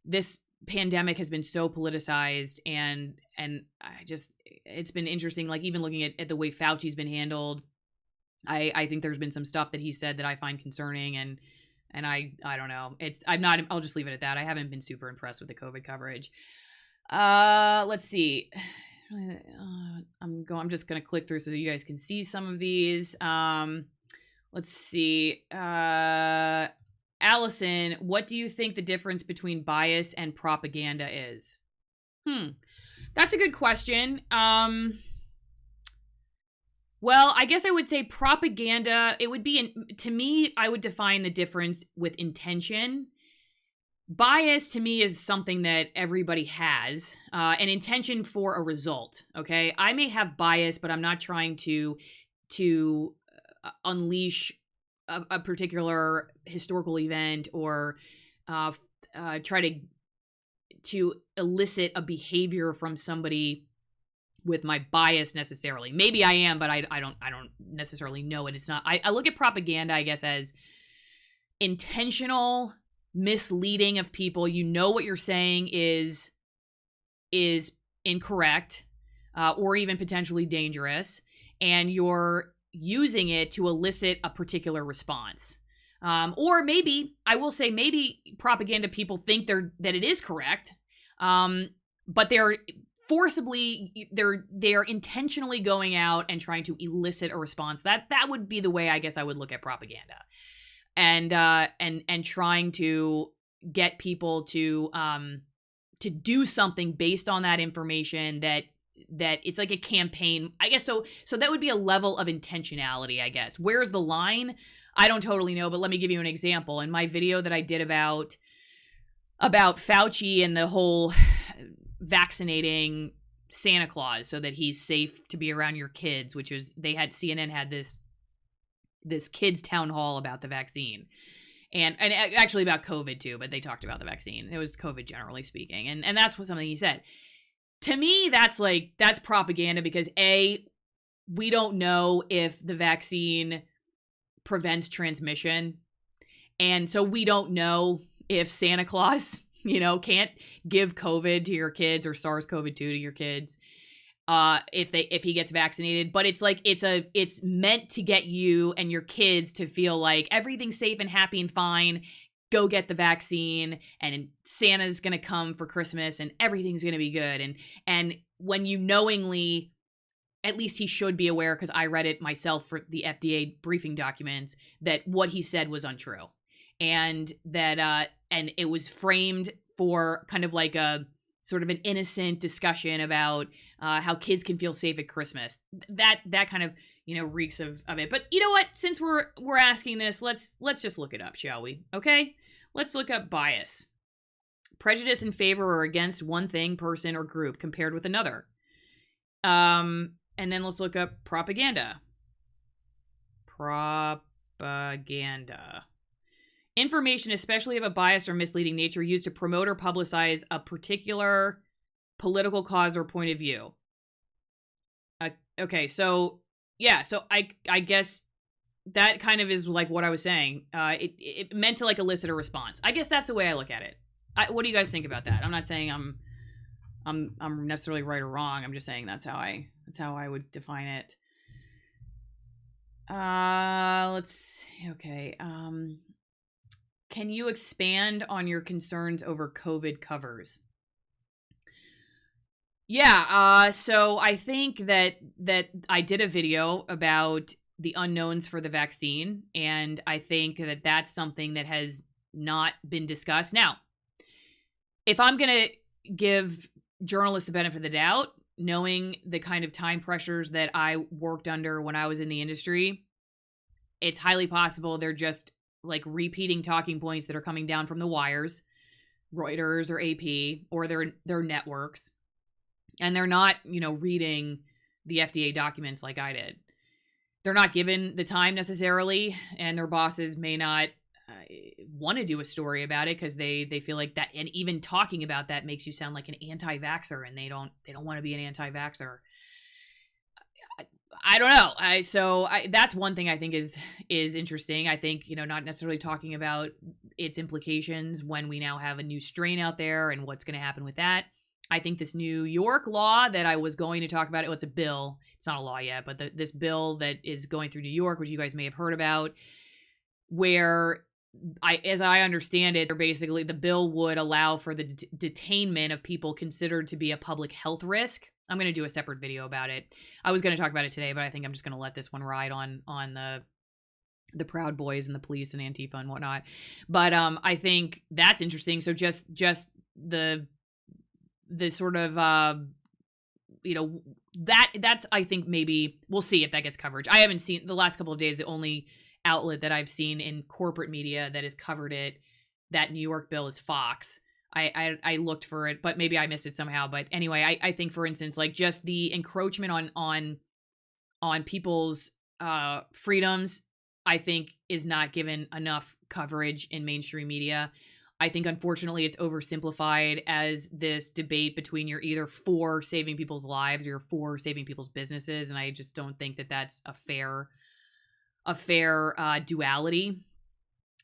this pandemic has been so politicized, and it's been interesting, like even looking at the way Fauci's been handled. I think there's been some stuff that he said that I find concerning, and I don't know. I'll just leave it at that. I haven't been super impressed with the COVID coverage. Let's see. I'm just gonna click through so you guys can see some of these. Let's see. Allison, what do you think the difference between bias and propaganda is? That's a good question. Well, I guess I would say propaganda, it would be, to me, I would define the difference with intention. Bias, to me, is something that everybody has, an intention for a result, okay? I may have bias, but I'm not trying to unleash a particular historical event or try to elicit a behavior from somebody with my bias necessarily. Maybe I am, but I don't necessarily know it. It's not. I look at propaganda, I guess, as intentional misleading of people. You know what you're saying is incorrect, or even potentially dangerous, and you're using it to elicit a particular response. Or maybe, I will say, maybe propaganda people think that it is correct, but they're intentionally going out and trying to elicit a response. That would be the way I guess I would look at propaganda, and trying to get people to do something based on that information that it's like a campaign, I guess. So that would be a level of intentionality, I guess. Where's the line? I don't totally know, but let me give you an example. In my video that I did about Fauci and the whole vaccinating Santa Claus so that he's safe to be around your kids, which is, CNN had this this kids town hall about the vaccine. And actually about COVID too, but they talked about the vaccine. It was COVID generally speaking. And that's what something he said. To me, that's propaganda because we don't know if the vaccine prevents transmission. And so we don't know if Santa Claus, can't give COVID to your kids or SARS-CoV-2 to your kids if he gets vaccinated. But it's like it's meant to get you and your kids to feel like everything's safe and happy and fine. Go get the vaccine and Santa's going to come for Christmas and everything's going to be good. And when you knowingly, at least he should be aware, because I read it myself for the FDA briefing documents, that what he said was untrue. And that and it was framed for kind of like a sort of an innocent discussion about how kids can feel safe at Christmas. That kind of reeks of it. But you know what? Since we're asking this, let's just look it up, shall we? Okay, let's look up bias, prejudice in favor or against one thing, person, or group compared with another. And then let's look up propaganda. Propaganda. Information, especially of a biased or misleading nature, used to promote or publicize a particular political cause or point of view. Okay, so yeah, so I guess that kind of is like what I was saying. It meant to like elicit a response. I guess that's the way I look at it. What do you guys think about that? I'm not saying I'm necessarily right or wrong. I'm just saying that's how I would define it. Let's see. Okay. Can you expand on your concerns over COVID covers? Yeah, so I think that I did a video about the unknowns for the vaccine, and I think that that's something that has not been discussed. Now, if I'm going to give journalists the benefit of the doubt, knowing the kind of time pressures that I worked under when I was in the industry, it's highly possible they're just like repeating talking points that are coming down from the wires, Reuters or AP, or their networks. And they're not, reading the FDA documents like I did. They're not given the time necessarily, and their bosses may not want to do a story about it because they feel like that, and even talking about that makes you sound like an anti-vaxxer, and they don't want to be an anti-vaxxer. I don't know. That's one thing I think is interesting. I think, not necessarily talking about its implications when we now have a new strain out there and what's going to happen with that. I think this New York law that I was going to talk about, it's a bill. It's not a law yet, but this bill that is going through New York, which you guys may have heard about, where as I understand it, basically the bill would allow for the detainment of people considered to be a public health risk. I'm going to do a separate video about it. I was going to talk about it today, but I think I'm just going to let this one ride on the Proud Boys and the police and Antifa and whatnot. But I think that's interesting. So just the sort of that's I think maybe we'll see if that gets coverage. I haven't seen the last couple of days. The only outlet that I've seen in corporate media that has covered it, that New York bill, is Fox. I looked for it, but maybe I missed it somehow. But anyway, I think, for instance, like just the encroachment on people's freedoms, I think is not given enough coverage in mainstream media. I think, unfortunately, it's oversimplified as this debate between you're either for saving people's lives or you're for saving people's businesses, and I just don't think that that's a fair duality.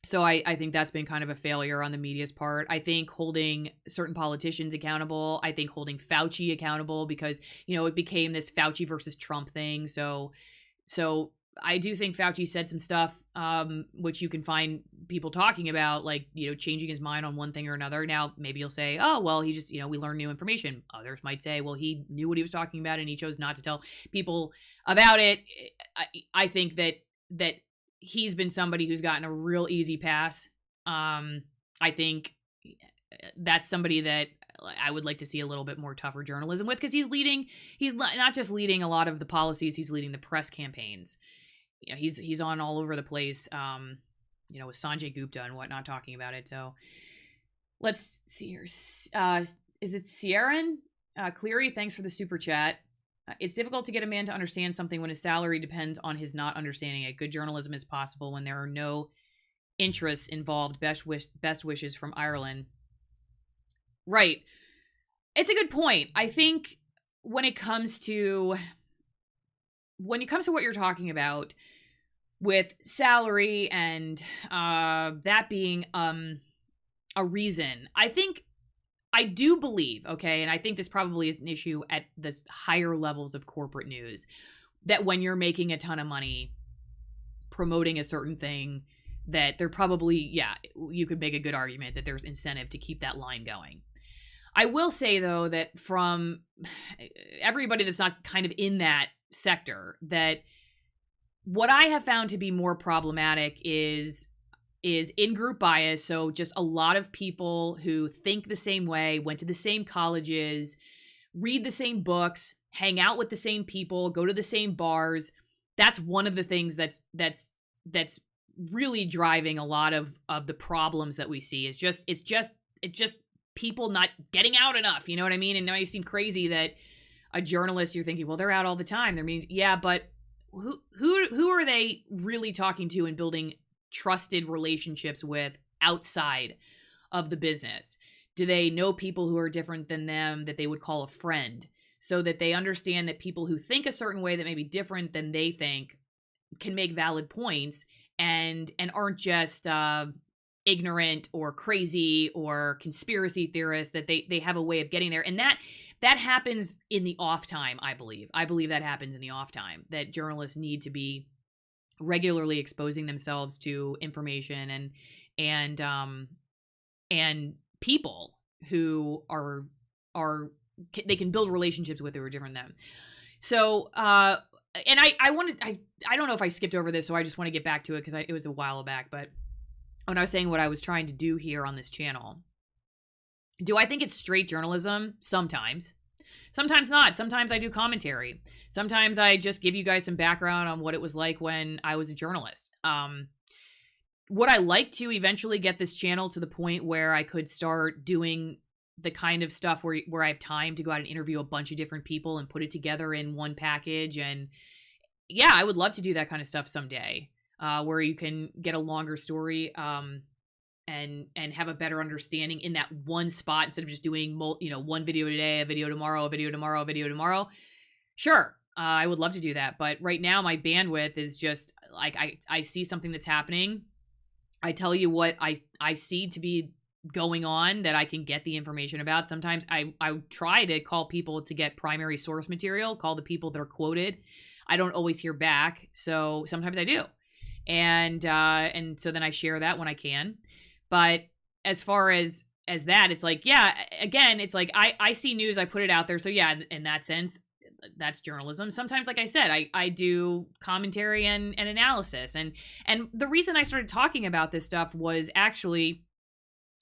So I think that's been kind of a failure on the media's part. I think holding certain politicians accountable. I think holding Fauci accountable because, it became this Fauci versus Trump thing. So I do think Fauci said some stuff, which you can find people talking about, like, changing his mind on one thing or another. Now, maybe you'll say, oh, well, he just, we learned new information. Others might say, well, he knew what he was talking about and he chose not to tell people about it. I think that he's been somebody who's gotten a real easy pass. I think that's somebody that I would like to see a little bit more tougher journalism with, because he's not just leading a lot of the policies, he's leading the press campaigns. He's on all over the place, with Sanjay Gupta and whatnot talking about it. So let's see here. Is it Sierran? Cleary, thanks for the super chat. It's difficult to get a man to understand something when his salary depends on his not understanding it. Good journalism is possible when there are no interests involved. Best wishes from Ireland. Right. It's a good point. I think when it comes to what you're talking about with salary and that being a reason, I do believe, okay, and I think this probably is an issue at the higher levels of corporate news, that when you're making a ton of money promoting a certain thing, that they're probably, yeah, you could make a good argument that there's incentive to keep that line going. I will say, though, that from everybody that's not kind of in that sector, that what I have found to be more problematic is in-group bias. So just a lot of people who think the same way, went to the same colleges, read the same books, hang out with the same people, go to the same bars. That's one of the things that's really driving a lot of the problems that we see. It's just people not getting out enough. You know what I mean? And now you seem crazy that a journalist, you're thinking, well, they're out all the time. Yeah, but who are they really talking to and building trusted relationships with outside of the business? Do they know people who are different than them that they would call a friend, so that they understand that people who think a certain way that may be different than they think can make valid points and aren't just ignorant or crazy or conspiracy theorists, that they have a way of getting there. And that happens in the off time, I believe that happens in the off time, that journalists need to be regularly exposing themselves to information and people who are they can build relationships with who are different than them. So and I don't know if I skipped over this, so I just want to get back to it because it was a while back. But when I was saying what I was trying to do here on this channel, do I think it's straight journalism? Sometimes not. Sometimes I do commentary. Sometimes I just give you guys some background on what it was like when I was a journalist. Would I like to eventually get this channel to the point where I could start doing the kind of stuff where I have time to go out and interview a bunch of different people and put it together in one package? And yeah, I would love to do that kind of stuff someday, where you can get a longer story and have a better understanding in that one spot instead of just doing one video today, a video tomorrow, a video tomorrow, a video tomorrow. Sure, I would love to do that, but right now my bandwidth is just like I see something that's happening, I tell you what I see to be going on that I can get the information about. Sometimes I try to call people to get primary source material, call the people that are quoted. I don't always hear back, so sometimes I do, and so then I share that when I can. But as far as that, it's like, yeah, again, it's like I see news, I put it out there. So yeah, in that sense, that's journalism. Sometimes, like I said, I do commentary and analysis. And the reason I started talking about this stuff was actually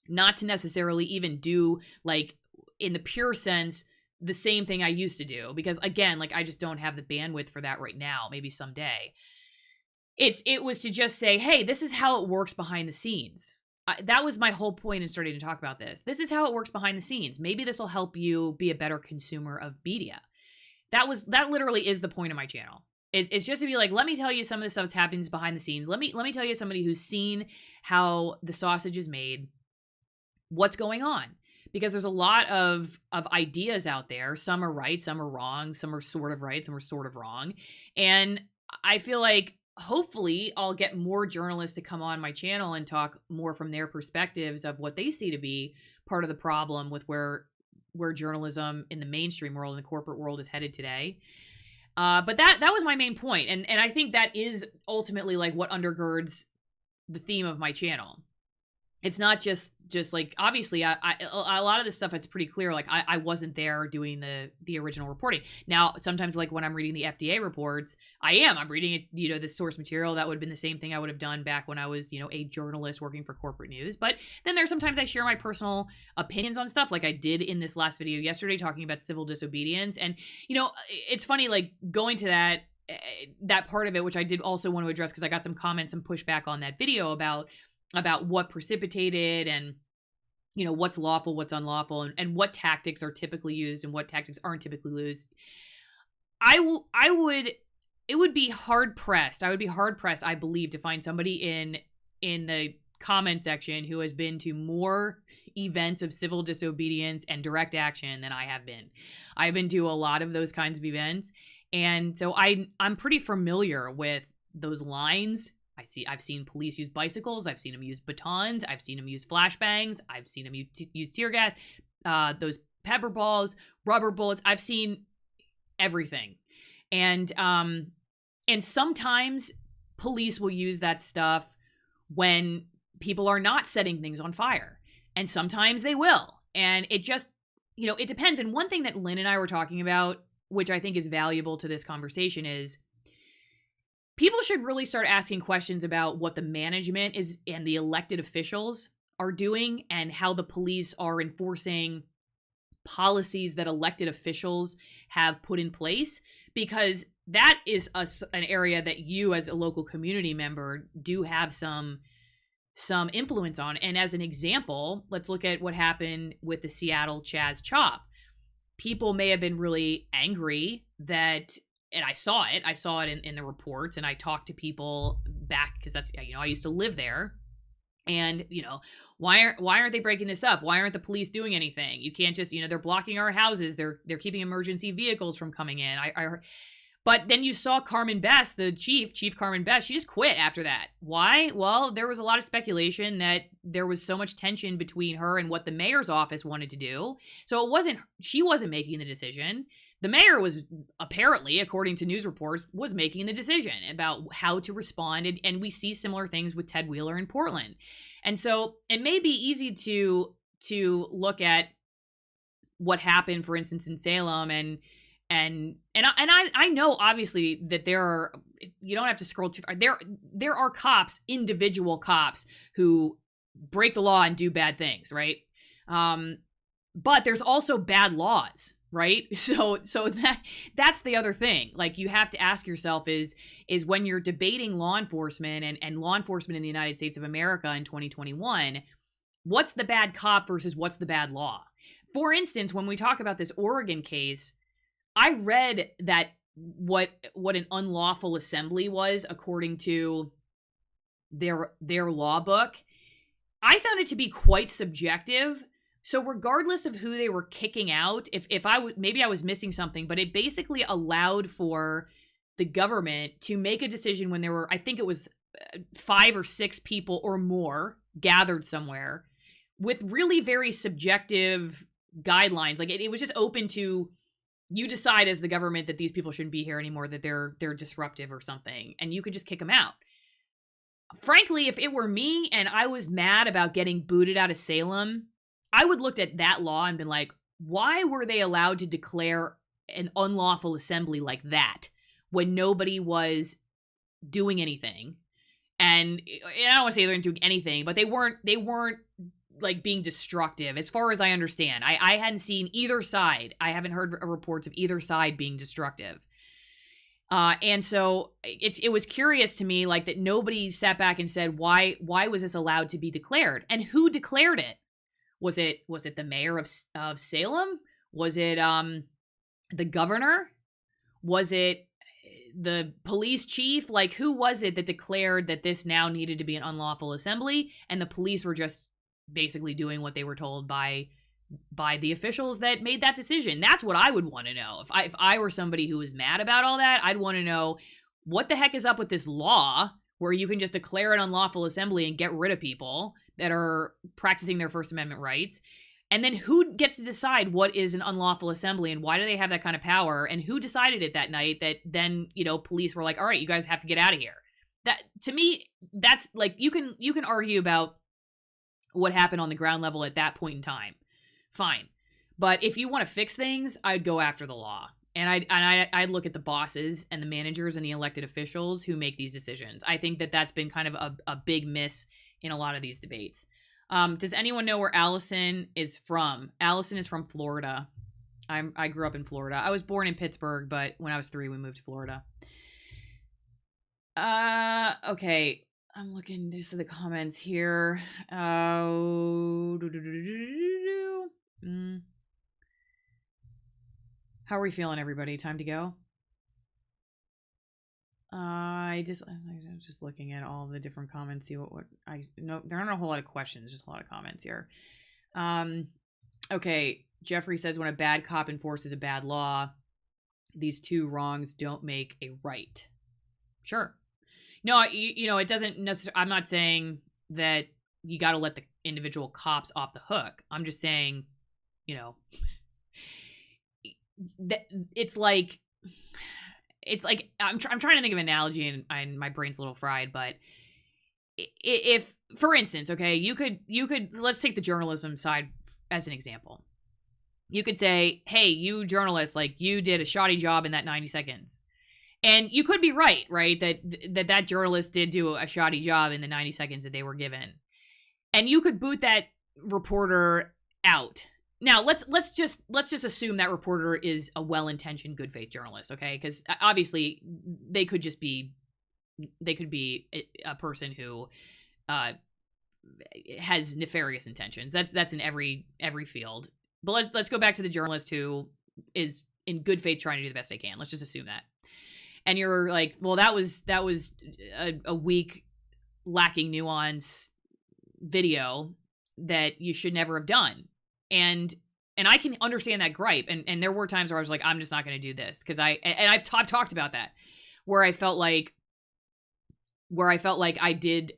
not to necessarily even do, like, in the pure sense, the same thing I used to do. Because again, like, I just don't have the bandwidth for that right now. Maybe someday. It was to just say, hey, this is how it works behind the scenes. That was my whole point in starting to talk about this. This is how it works behind the scenes. Maybe this will help you be a better consumer of media. That literally is the point of my channel. It's just to be like, let me tell you some of the stuff that happens behind the scenes. Let me tell you somebody who's seen how the sausage is made, what's going on. Because there's a lot of ideas out there. Some are right, some are wrong, some are sort of right, some are sort of wrong. And I feel like hopefully I'll get more journalists to come on my channel and talk more from their perspectives of what they see to be part of the problem with where journalism in the mainstream world and the corporate world is headed today. But that was my main point. And I think that is ultimately like what undergirds the theme of my channel. It's not just like, obviously a lot of this stuff, it's pretty clear. Like I wasn't there doing the original reporting. Now, sometimes like when I'm reading the FDA reports, I'm reading it, the source material. That would have been the same thing I would have done back when I was, a journalist working for corporate news. But then there's sometimes I share my personal opinions on stuff, like I did in this last video yesterday talking about civil disobedience. And, it's funny, like going to that part of it, which I did also want to address because I got some comments, some pushback on that video about what precipitated and, what's lawful, what's unlawful, and what tactics are typically used and what tactics aren't typically used. I would, it would be hard pressed. I would be hard pressed, I believe, to find somebody in the comment section who has been to more events of civil disobedience and direct action than I have been. I've been to a lot of those kinds of events, and so I'm pretty familiar with those lines. I've seen police use bicycles. I've seen them use batons. I've seen them use flashbangs. I've seen them use tear gas, those pepper balls, rubber bullets. I've seen everything, and sometimes police will use that stuff when people are not setting things on fire, and sometimes they will, and it just, it depends. And one thing that Lynn and I were talking about, which I think is valuable to this conversation, is people should really start asking questions about what the management is and the elected officials are doing, and how the police are enforcing policies that elected officials have put in place, because that is an area that you as a local community member do have some influence on. And as an example, let's look at what happened with the Seattle Chaz Chop. People may have been really angry that, and I saw it in the reports, and I talked to people back, because that's, I used to live there. And, why aren't they breaking this up? Why aren't the police doing anything? You can't just, they're blocking our houses. They're keeping emergency vehicles from coming in. But then you saw Carmen Best, the Chief Carmen Best, she just quit after that. Why? Well, there was a lot of speculation that there was so much tension between her and what the mayor's office wanted to do. So she wasn't making the decision. The mayor was apparently, according to news reports, was making the decision about how to respond. And we see similar things with Ted Wheeler in Portland. And so it may be easy to look at what happened, for instance, in Salem, and I know obviously that you don't have to scroll too far. There are cops, individual cops, who break the law and do bad things, right? But there's also bad laws, right? So that's the other thing. Like, you have to ask yourself is when you're debating law enforcement and law enforcement in the United States of America in 2021, what's the bad cop versus what's the bad law? For instance, when we talk about this Oregon case, I read that what an unlawful assembly was according to their law book. I found it to be quite subjective. So regardless of who they were kicking out, maybe I was missing something, but it basically allowed for the government to make a decision when there were, I think it was 5 or 6 people or more gathered somewhere with really very subjective guidelines. Like it was just open to, you decide as the government that these people shouldn't be here anymore, that they're disruptive or something, and you could just kick them out. Frankly, if it were me and I was mad about getting booted out of Salem, I would look at that law and been like, why were they allowed to declare an unlawful assembly like that when nobody was doing anything? And I don't want to say they weren't doing anything, but they weren't like being destructive, as far as I understand. I hadn't seen either side. I haven't heard reports of either side being destructive. And so it was curious to me, like, that nobody sat back and said, why was this allowed to be declared? And who declared it? Was it the mayor of Salem? Was it the governor? Was it the police chief? Like, who was it that declared that this now needed to be an unlawful assembly, and the police were just basically doing what they were told by the officials that made that decision? That's what I would want to know. If I were somebody who was mad about all that, I'd want to know, what the heck is up with this law where you can just declare an unlawful assembly and get rid of people that are practicing their First Amendment rights? And then who gets to decide what is an unlawful assembly, and why do they have that kind of power? And who decided it that night that then, police were like, all right, you guys have to get out of here? That, to me, that's like, you can argue about what happened on the ground level at that point in time. Fine. But if you want to fix things, I'd go after the law. And I'd look at the bosses and the managers and the elected officials who make these decisions. I think that that's been kind of a big miss in a lot of these debates. Does anyone know where Allison is from? Allison is from Florida. I grew up in Florida. I was born in Pittsburgh, but when I was 3, we moved to Florida. Okay. I'm looking just at the comments here. How are we feeling, everybody? Time to go? I'm just looking at all the different comments. See what I know. There aren't a whole lot of questions, just a lot of comments here. Okay. Jeffrey says when a bad cop enforces a bad law, these two wrongs don't make a right. Sure. No, it doesn't necessarily. I'm not saying that you got to let the individual cops off the hook. I'm just saying, that it's like I'm trying to think of an analogy, and my brain's a little fried. But if, for instance, okay, you could let's take the journalism side as an example. You could say, hey, you journalists, like, you did a shoddy job in that 90 seconds. And you could be right, that journalist did do a shoddy job in the 90 seconds that they were given. And you could boot that reporter out. Now, let's just assume that reporter is a well-intentioned, good faith journalist, okay? Because obviously they could be a person who has nefarious intentions. That's in every field. But let's go back to the journalist who is in good faith trying to do the best they can. Let's just assume that. And you're like, well, that was a weak, lacking nuance video that you should never have done. And I can understand that gripe. And there were times where I was like, I'm just not going to do this, because I've talked about that, where I felt like I did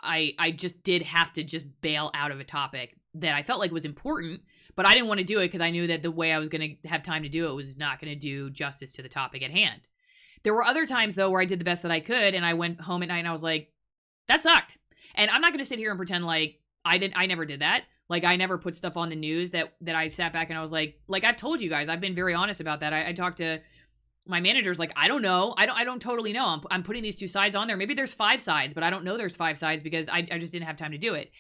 I just did have to just bail out of a topic that I felt like was important, but I didn't want to do it because I knew that the way I was going to have time to do it was not going to do justice to the topic at hand. There were other times, though, where I did the best that I could, and I went home at night and I was like, that sucked. And I'm not going to sit here and pretend like I never did that. Like, I never put stuff on the news that I sat back and I was like I've told you guys, I've been very honest about that. I talked to my managers, like, I don't know. I don't totally know. I'm putting these two sides on there. Maybe there's 5 sides, but I don't know there's 5 sides because I just didn't have time to do it.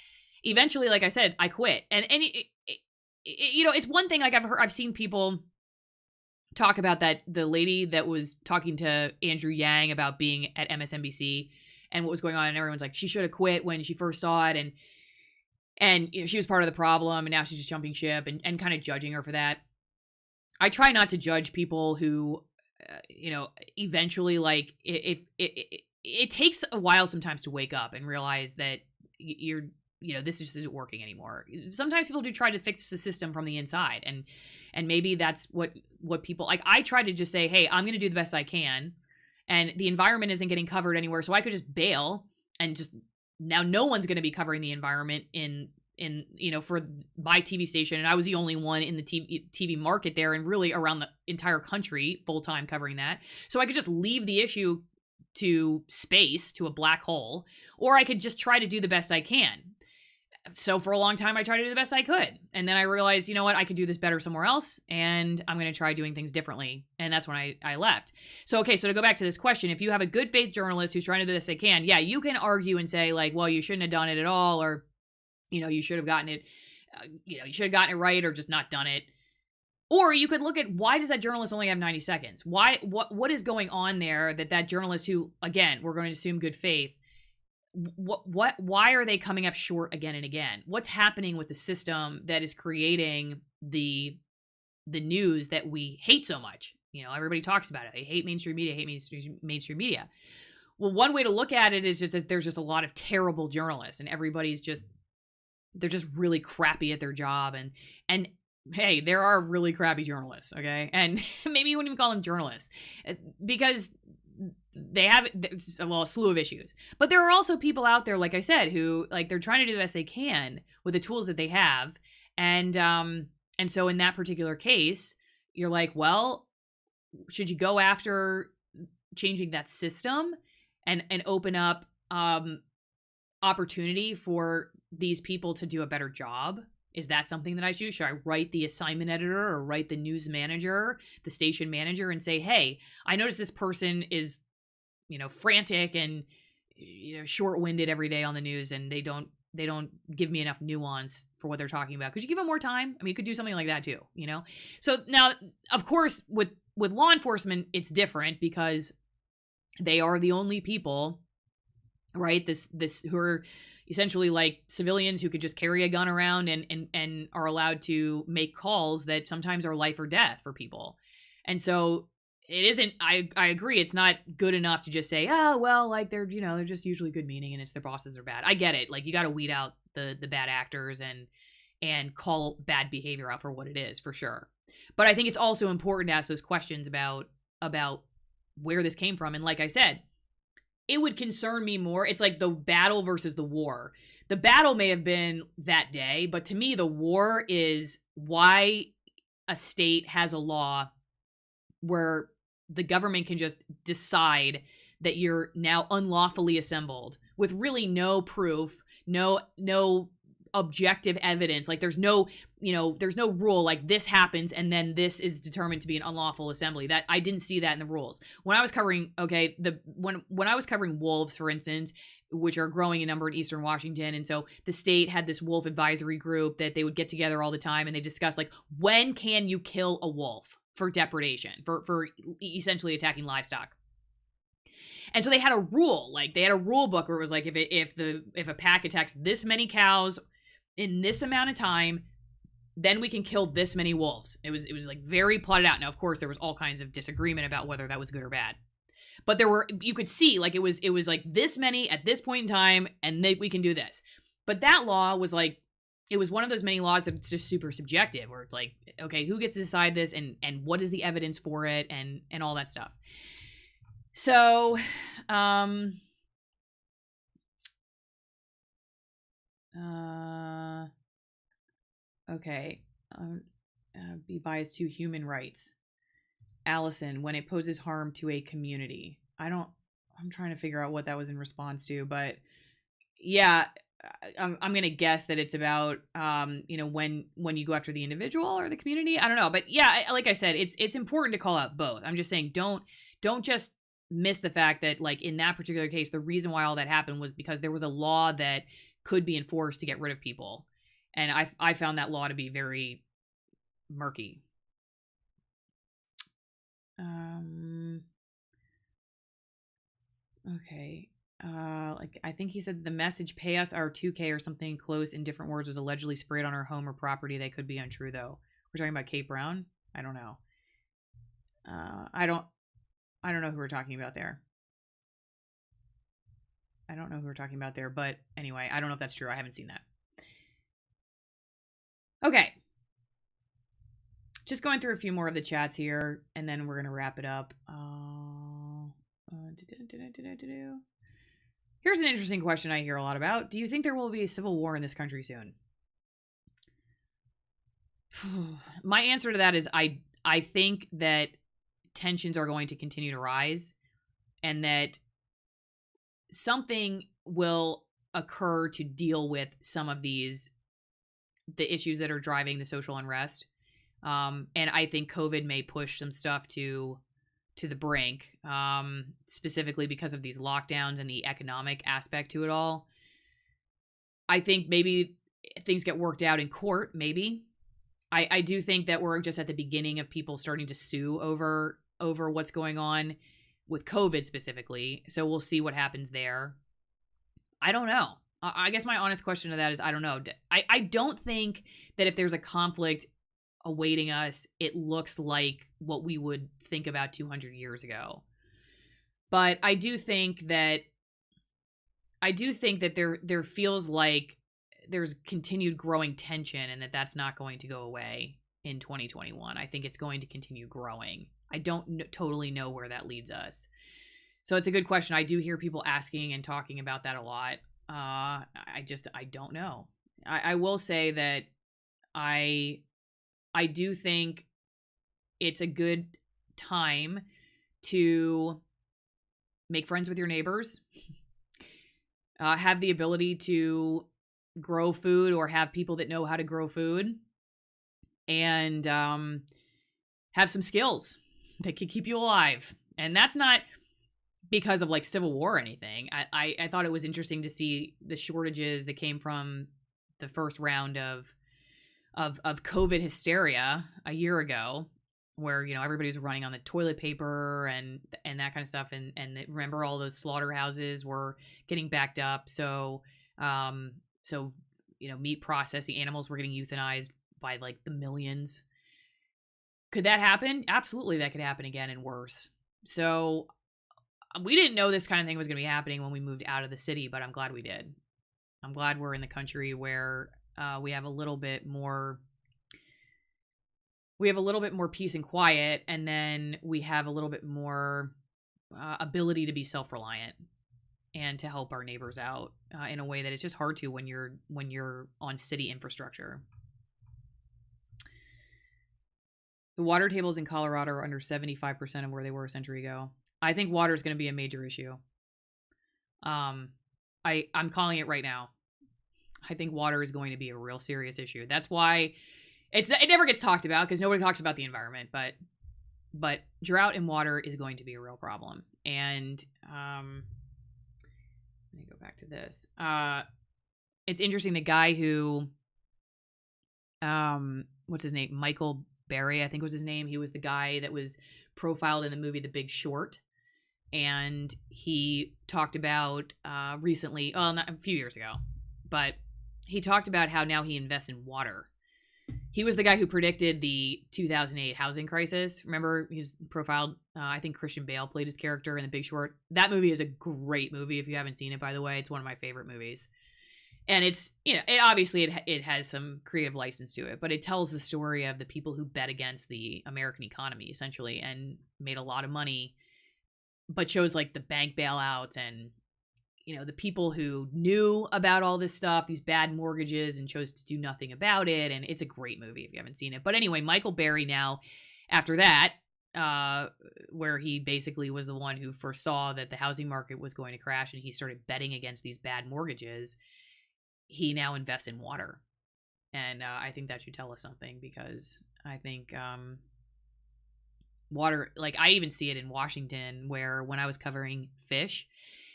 Eventually, like I said, I quit. And it's one thing, like, I've seen people talk about that, the lady that was talking to Andrew Yang about being at MSNBC and what was going on, and everyone's like, she should have quit when she first saw it, and she was part of the problem, and now she's just jumping ship, and kind of judging her for that. I try not to judge people who, eventually, like, it takes a while sometimes to wake up and realize that this just isn't working anymore. Sometimes people do try to fix the system from the inside, and maybe that's what people like. I try to just say, hey, I'm going to do the best I can, and the environment isn't getting covered anywhere, so I could just bail, and just now no one's going to be covering the environment in for my TV station, and I was the only one in the TV market there, and really around the entire country full time covering that. So I could just leave the issue to space, to a black hole, or I could just try to do the best I can. So for a long time, I tried to do the best I could. And then I realized, you know what, I could do this better somewhere else, and I'm going to try doing things differently. And that's when I left. So, okay, so to go back to this question, if you have a good faith journalist who's trying to do the best they can, yeah, you can argue and say, like, well, you shouldn't have done it at all, or, you should have gotten it, you should have gotten it right, or just not done it. Or you could look at, why does that journalist only have 90 seconds? What is going on there that journalist who, again, we're going to assume good faith, why are they coming up short again and again? What's happening with the system that is creating the news that we hate so much? Everybody talks about it. They hate mainstream media, Well, one way to look at it is just that there's just a lot of terrible journalists, and everybody's they're just really crappy at their job. And hey, there are really crappy journalists, okay? And maybe you wouldn't even call them journalists, because they have, a slew of issues. But there are also people out there, like I said, who, like, they're trying to do the best they can with the tools that they have. And so in that particular case, you're like, well, should you go after changing that system and open up opportunity for these people to do a better job? Is that something that I should do? Should I write the assignment editor, or write the news manager, the station manager, and say, hey, I noticed this person is, frantic and, short-winded every day on the news, and they don't give me enough nuance for what they're talking about. Could you give them more time? I mean, you could do something like that too, So now, of course, with law enforcement, it's different, because they are the only people, right? This who are essentially like civilians who could just carry a gun around and are allowed to make calls that sometimes are life or death for people. And so it isn't. I agree. It's not good enough to just say, oh well, like they're just usually good meaning and it's their bosses are bad. I get it. Like you got to weed out the bad actors and call bad behavior out for what it is, for sure. But I think it's also important to ask those questions about where this came from. And like I said, it would concern me more. It's like the battle versus the war. The battle may have been that day, but to me, the war is why a state has a law where the government can just decide that you're now unlawfully assembled with really no proof, no objective evidence. Like there's no rule like this happens and then this is determined to be an unlawful assembly. That I didn't see that in the rules. When I was covering when I was covering wolves, for instance, which are growing in number in Eastern Washington, and so the state had this wolf advisory group that they would get together all the time and they discuss like when can you kill a wolf for depredation, for essentially attacking livestock. And so they had a rule, like they had a rule book where it was like if a pack attacks this many cows in this amount of time, then we can kill this many wolves. It was like very plotted out. Now, of course, there was all kinds of disagreement about whether that was good or bad. But you could see like it was like this many at this point in time, and we can do this. But that law was like, it was one of those many laws that's just super subjective, where it's like, okay, who gets to decide this, and what is the evidence for it, and all that stuff. So, okay, be biased to human rights. Allison, when it poses harm to a community. I'm trying to figure out what that was in response to, but yeah, I'm going to guess that it's about, when you go after the individual or the community. I don't know. But yeah, like I said, it's important to call out both. I'm just saying, don't just miss the fact that like in that particular case, the reason why all that happened was because there was a law that could be enforced to get rid of people. And I found that law to be very murky. Okay. Like I think he said the message "pay us our 2K" or something close in different words was allegedly sprayed on her home or property. They could be untrue though. We're talking about Kate Brown. I don't know. I don't know who we're talking about there. But anyway, I don't know if that's true. I haven't seen that. Okay. Just going through a few more of the chats here, and then we're gonna wrap it up. Here's an interesting question I hear a lot about. Do you think there will be a civil war in this country soon? My answer to that is I think that tensions are going to continue to rise and that something will occur to deal with some of the issues that are driving the social unrest. And I think COVID may push some stuff to the brink, specifically because of these lockdowns and the economic aspect to it all. I think maybe things get worked out in court, maybe. I do think that we're just at the beginning of people starting to sue over what's going on with COVID specifically. So we'll see what happens there. I don't know. I guess my honest question to that is I don't know. I don't think that if there's a conflict awaiting us, it looks like what we would think about 200 years ago. But I do think that there feels like there's continued growing tension and that's not going to go away in 2021. I think it's going to continue growing. I don't totally know where that leads us. So it's a good question. I do hear people asking and talking about that a lot. I don't know. I will say that I do think it's a good time to make friends with your neighbors, have the ability to grow food or have people that know how to grow food, and have some skills that can keep you alive. And that's not because of like civil war or anything. I thought it was interesting to see the shortages that came from the first round of COVID hysteria a year ago, where everybody was running on the toilet paper and that kind of stuff, and remember all those slaughterhouses were getting backed up, so meat processing animals were getting euthanized by like the millions. Could that happen? Absolutely, that could happen again and worse. So we didn't know this kind of thing was going to be happening when we moved out of the city, but I'm glad we did. I'm glad we're in the country where we have a little bit more peace and quiet, and then we have a little bit more ability to be self-reliant and to help our neighbors out in a way that it's just hard to when you're on city infrastructure. The water tables in Colorado are under 75% of where they were a century ago. I think water is going to be a major issue. I'm calling it right now. I think water is going to be a real serious issue. That's why it never gets talked about, because nobody talks about the environment, but drought and water is going to be a real problem. And let me go back to this. It's interesting, the guy who what's his name? Michael Berry, I think was his name. He was the guy that was profiled in the movie The Big Short. And he talked about recently, not a few years ago, but he talked about how now he invests in water. He was the guy who predicted the 2008 housing crisis. Remember, he was profiled. I think Christian Bale played his character in The Big Short. That movie is a great movie. If you haven't seen it, by the way, it's one of my favorite movies. And it's, it has some creative license to it, but it tells the story of the people who bet against the American economy, essentially, and made a lot of money, but shows like the bank bailouts and, the people who knew about all this stuff, these bad mortgages, and chose to do nothing about it. And it's a great movie if you haven't seen it. But anyway, Michael Berry now, after that, where he basically was the one who foresaw that the housing market was going to crash and he started betting against these bad mortgages, he now invests in water. And I think that should tell us something, because I think water, like I even see it in Washington, where when I was covering fish,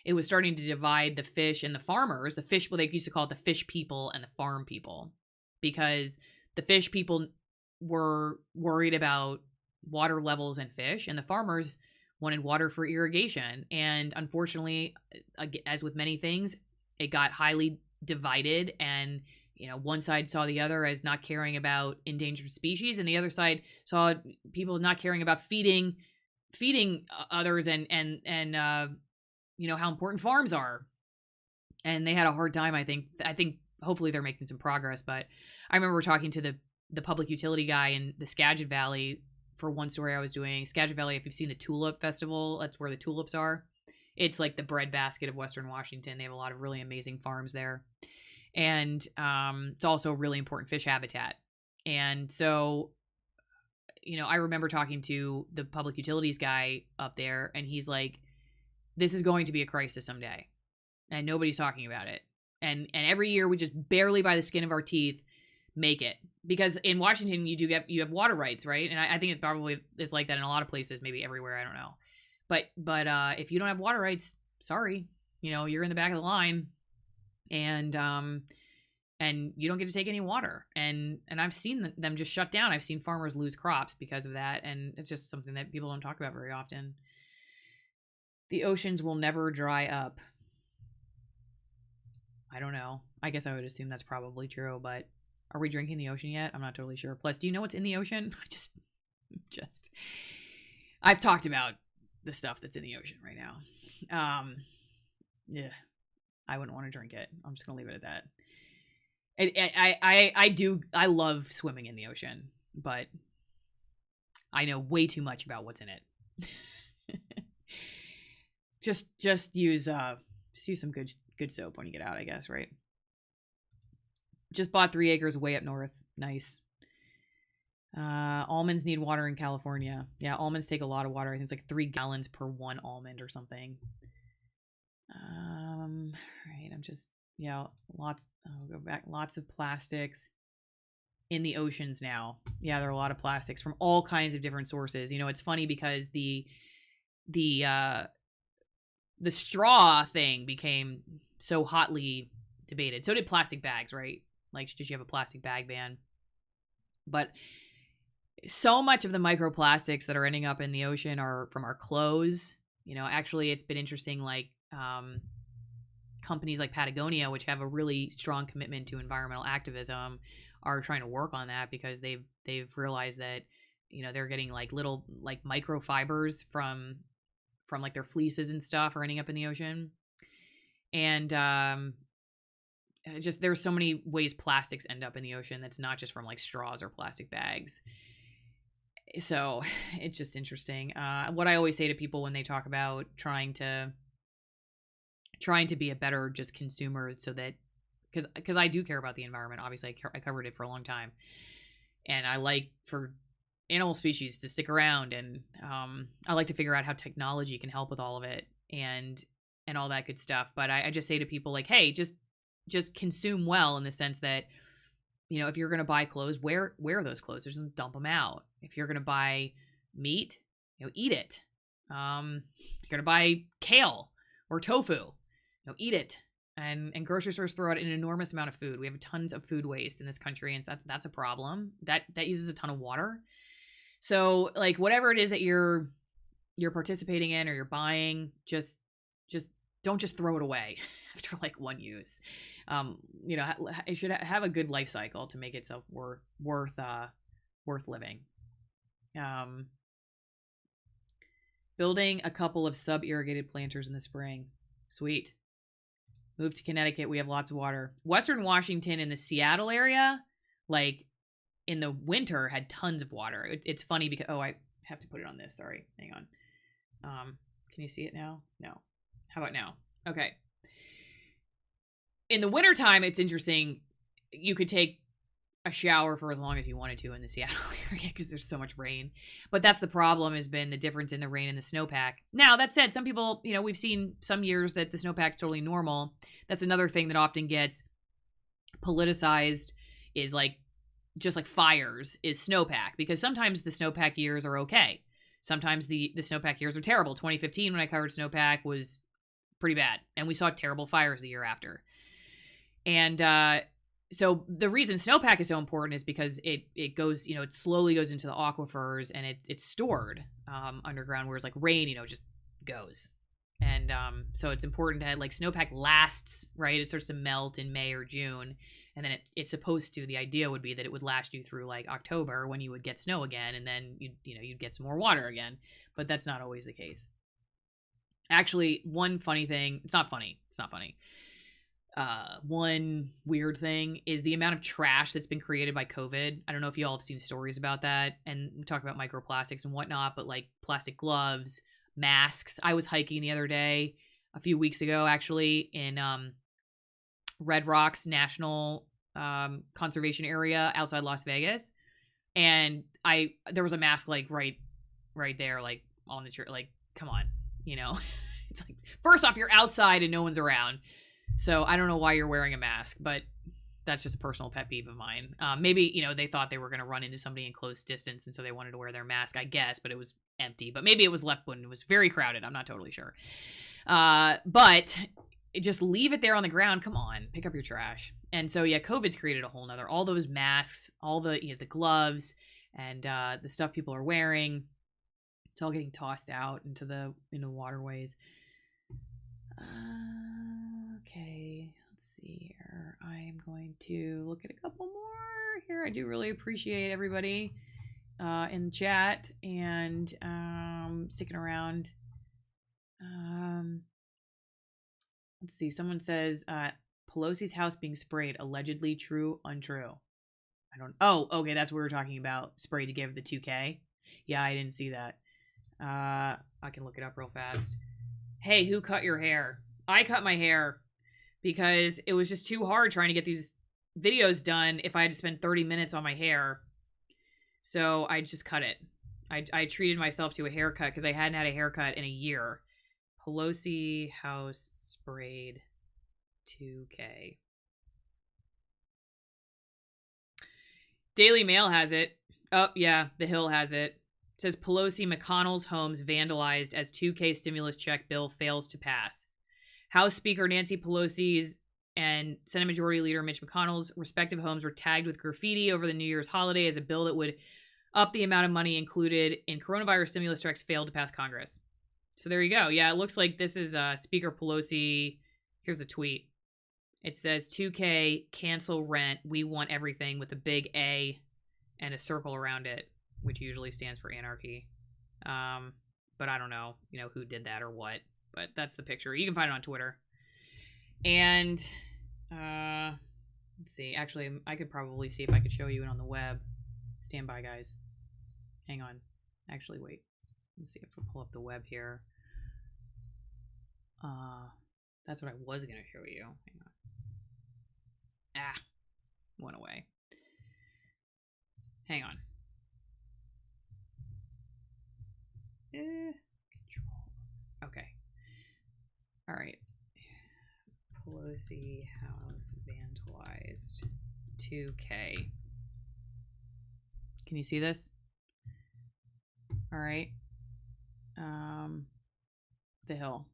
it was starting to divide the fish and the farmers. The fish, well, they used to call it the fish people and the farm people, because the fish people were worried about water levels and fish, and the farmers wanted water for irrigation. And unfortunately, as with many things, it got highly divided, and one side saw the other as not caring about endangered species, and the other side saw people not caring about feeding others and how important farms are. And they had a hard time. I think hopefully they're making some progress, but I remember talking to the public utility guy in the Skagit Valley for one story I was doing. Skagit Valley, if you've seen the Tulip Festival, that's where the tulips are. It's like the breadbasket of Western Washington. They have a lot of really amazing farms there. And it's also a really important fish habitat. And so, I remember talking to the public utilities guy up there, and he's like, this is going to be a crisis someday, and nobody's talking about it. And every year we just barely by the skin of our teeth make it, because in Washington you have water rights, right? And I think it probably is like that in a lot of places, maybe everywhere, I don't know. But if you don't have water rights, sorry, you're in the back of the line, and you don't get to take any water. And I've seen them just shut down. I've seen farmers lose crops because of that, and it's just something that people don't talk about very often. The oceans will never dry up. I don't know. I guess I would assume that's probably true, but are we drinking the ocean yet? I'm not totally sure. Plus, do you know what's in the ocean? I've talked about the stuff that's in the ocean right now. Yeah, I wouldn't want to drink it. I'm just gonna leave it at that. I love swimming in the ocean, but I know way too much about what's in it. Just use some good soap when you get out, I guess, right? Just bought 3 acres way up north. Nice. Almonds need water in California. Yeah, almonds take a lot of water. I think it's like 3 gallons per 1 almond or something. Right. Lots. I'll go back. Lots of plastics in the oceans now. Yeah, there are a lot of plastics from all kinds of different sources. It's funny because the straw thing became so hotly debated. So did plastic bags, right? Like, should you have a plastic bag ban? But so much of the microplastics that are ending up in the ocean are from our clothes. Actually, it's been interesting, like companies like Patagonia, which have a really strong commitment to environmental activism, are trying to work on that, because they've realized that they're getting like little like microfibers from like their fleeces and stuff are ending up in the ocean. And just there's so many ways plastics end up in the ocean that's not just from like straws or plastic bags. So it's just interesting. What I always say to people when they talk about trying to be a better just consumer, so that because I do care about the environment. Obviously, I covered it for a long time, and I like for animal species to stick around, and I like to figure out how technology can help with all of it and all that good stuff. But I just say to people like, hey, just consume well, in the sense that, if you're going to buy clothes, wear those clothes. Just dump them out. If you're going to buy meat, eat it. If you're going to buy kale or tofu, eat it. And grocery stores throw out an enormous amount of food. We have tons of food waste in this country, and that's a problem. That uses a ton of water. So like whatever it is that you're participating in or you're buying, just don't just throw it away after like one use. It should have a good life cycle to make itself worth living. Building a couple of sub-irrigated planters in the spring. Sweet. Move to Connecticut. We have lots of water. Western Washington and the Seattle area, like in the winter, had tons of water. It's funny because, I have to put it on this. Sorry. Hang on. Can you see it now? No. How about now? Okay. In the wintertime, it's interesting. You could take a shower for as long as you wanted to in the Seattle area because there's so much rain. But that's the problem, has been the difference in the rain and the snowpack. Now, that said, some people, we've seen some years that the snowpack's totally normal. That's another thing that often gets politicized, is like, just like fires, is snowpack. Because sometimes the snowpack years are okay. Sometimes the snowpack years are terrible. 2015, when I covered snowpack, was pretty bad. And we saw terrible fires the year after. And so the reason snowpack is so important is because it goes, it slowly goes into the aquifers, and it's stored underground, whereas like rain, just goes. And so it's important to have, like, snowpack lasts, right? It starts to melt in May or June, and then it's supposed to, the idea would be that it would last you through like October, when you would get snow again, and then you'd get some more water again. But that's not always the case. Actually, one funny thing, it's not funny. One weird thing is the amount of trash that's been created by COVID. I don't know if you all have seen stories about that, and we talk about microplastics and whatnot, but like plastic gloves, masks. I was hiking the other day, a few weeks ago, actually, in Red Rocks National Conservation Area outside Las Vegas, and there was a mask like right there, like on the chair. Like, come on, it's like, first off, you're outside and no one's around. So I don't know why you're wearing a mask, but that's just a personal pet peeve of mine. Maybe, they thought they were going to run into somebody in close distance, and so they wanted to wear their mask, I guess, but it was empty. But maybe it was left when it was very crowded. I'm not totally sure. But just leave it there on the ground. Come on, pick up your trash. And so, yeah, COVID's created a whole nother, all those masks, all the, the gloves, and the stuff people are wearing. It's all getting tossed out into the waterways. Okay, let's see here. I am going to look at a couple more here. I do really appreciate everybody in the chat and sticking around. Let's see. Someone says Pelosi's house being sprayed, allegedly true, untrue. Oh, okay, that's what we were talking about. Spray to give the 2K. Yeah, I didn't see that. I can look it up real fast. Hey, who cut your hair? I cut my hair because it was just too hard trying to get these videos done if I had to spend 30 minutes on my hair. So I just cut it. I treated myself to a haircut because I hadn't had a haircut in a year. Pelosi house sprayed 2K. Daily Mail has it. Oh, yeah, The Hill has it. It says Pelosi McConnell's homes vandalized as 2K stimulus check bill fails to pass. House Speaker Nancy Pelosi's and Senate Majority Leader Mitch McConnell's respective homes were tagged with graffiti over the New Year's holiday as a bill that would up the amount of money included in coronavirus stimulus checks failed to pass Congress. So there you go. Yeah, it looks like this is Speaker Pelosi. Here's the tweet. It says 2K, cancel rent. We want everything, with a big A and a circle around it. which usually stands for anarchy. But I don't know, who did that or what. But that's the picture. You can find it on Twitter. And let's see. Actually, I could probably see if I could show you it on the web. Stand by, guys. Hang on. Actually, wait. Let's see if I pull up the web here. That's what I was going to show you. Hang on. Went away. Hang on. Control. Okay. All right. Pelosi House vandalized. 2K. Can you see this? All right. The Hill.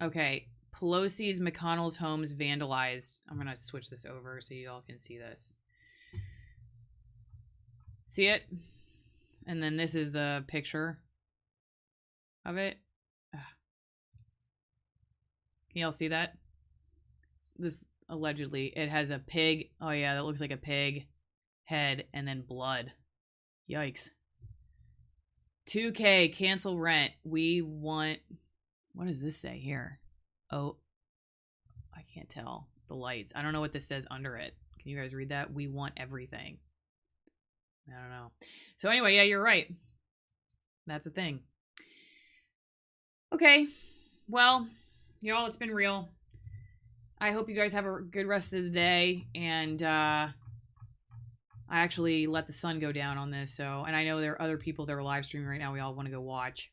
Okay. Pelosi's McConnell's homes vandalized. I'm going to switch this over so you all can see this. See it? And then this is the picture of it. Can y'all see that? This allegedly, it has a pig. Oh yeah, that looks like a pig head and then blood. Yikes. 2K, cancel rent. We want, what does this say here? Oh, I can't tell. The lights. I don't know what this says under it. Can you guys read that? We want everything. I don't know. So anyway, yeah, you're right. That's a thing. Okay. Well, y'all, it's been real. I hope you guys have a good rest of the day. And I actually let the sun go down on this. So, and I know there are other people that are live streaming right now. We all want to go watch.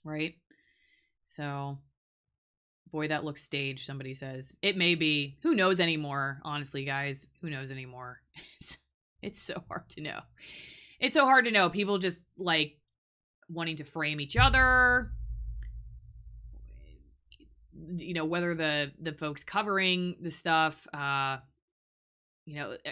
Right? So, boy, that looks staged, somebody says. It may be. Who knows anymore? Honestly, guys. Who knows anymore? It's so hard to know. It's so hard to know. People just like wanting to frame each other. Whether the folks covering the stuff,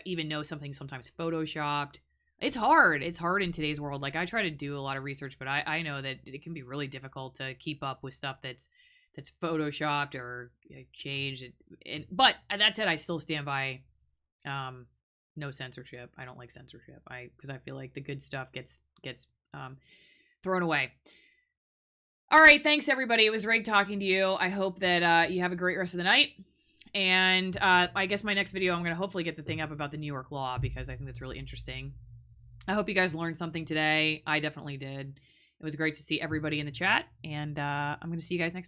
even know something sometimes photoshopped. It's hard. It's hard in today's world. Like I try to do a lot of research, but I know that it can be really difficult to keep up with stuff that's photoshopped or changed. But that said, I still stand by no censorship. I don't like censorship. Because I feel like the good stuff gets thrown away. All right, thanks everybody. It was great talking to you. I hope that you have a great rest of the night. And I guess my next video, I'm going to hopefully get the thing up about the New York law because I think that's really interesting. I hope you guys learned something today. I definitely did. It was great to see everybody in the chat, and I'm going to see you guys next time.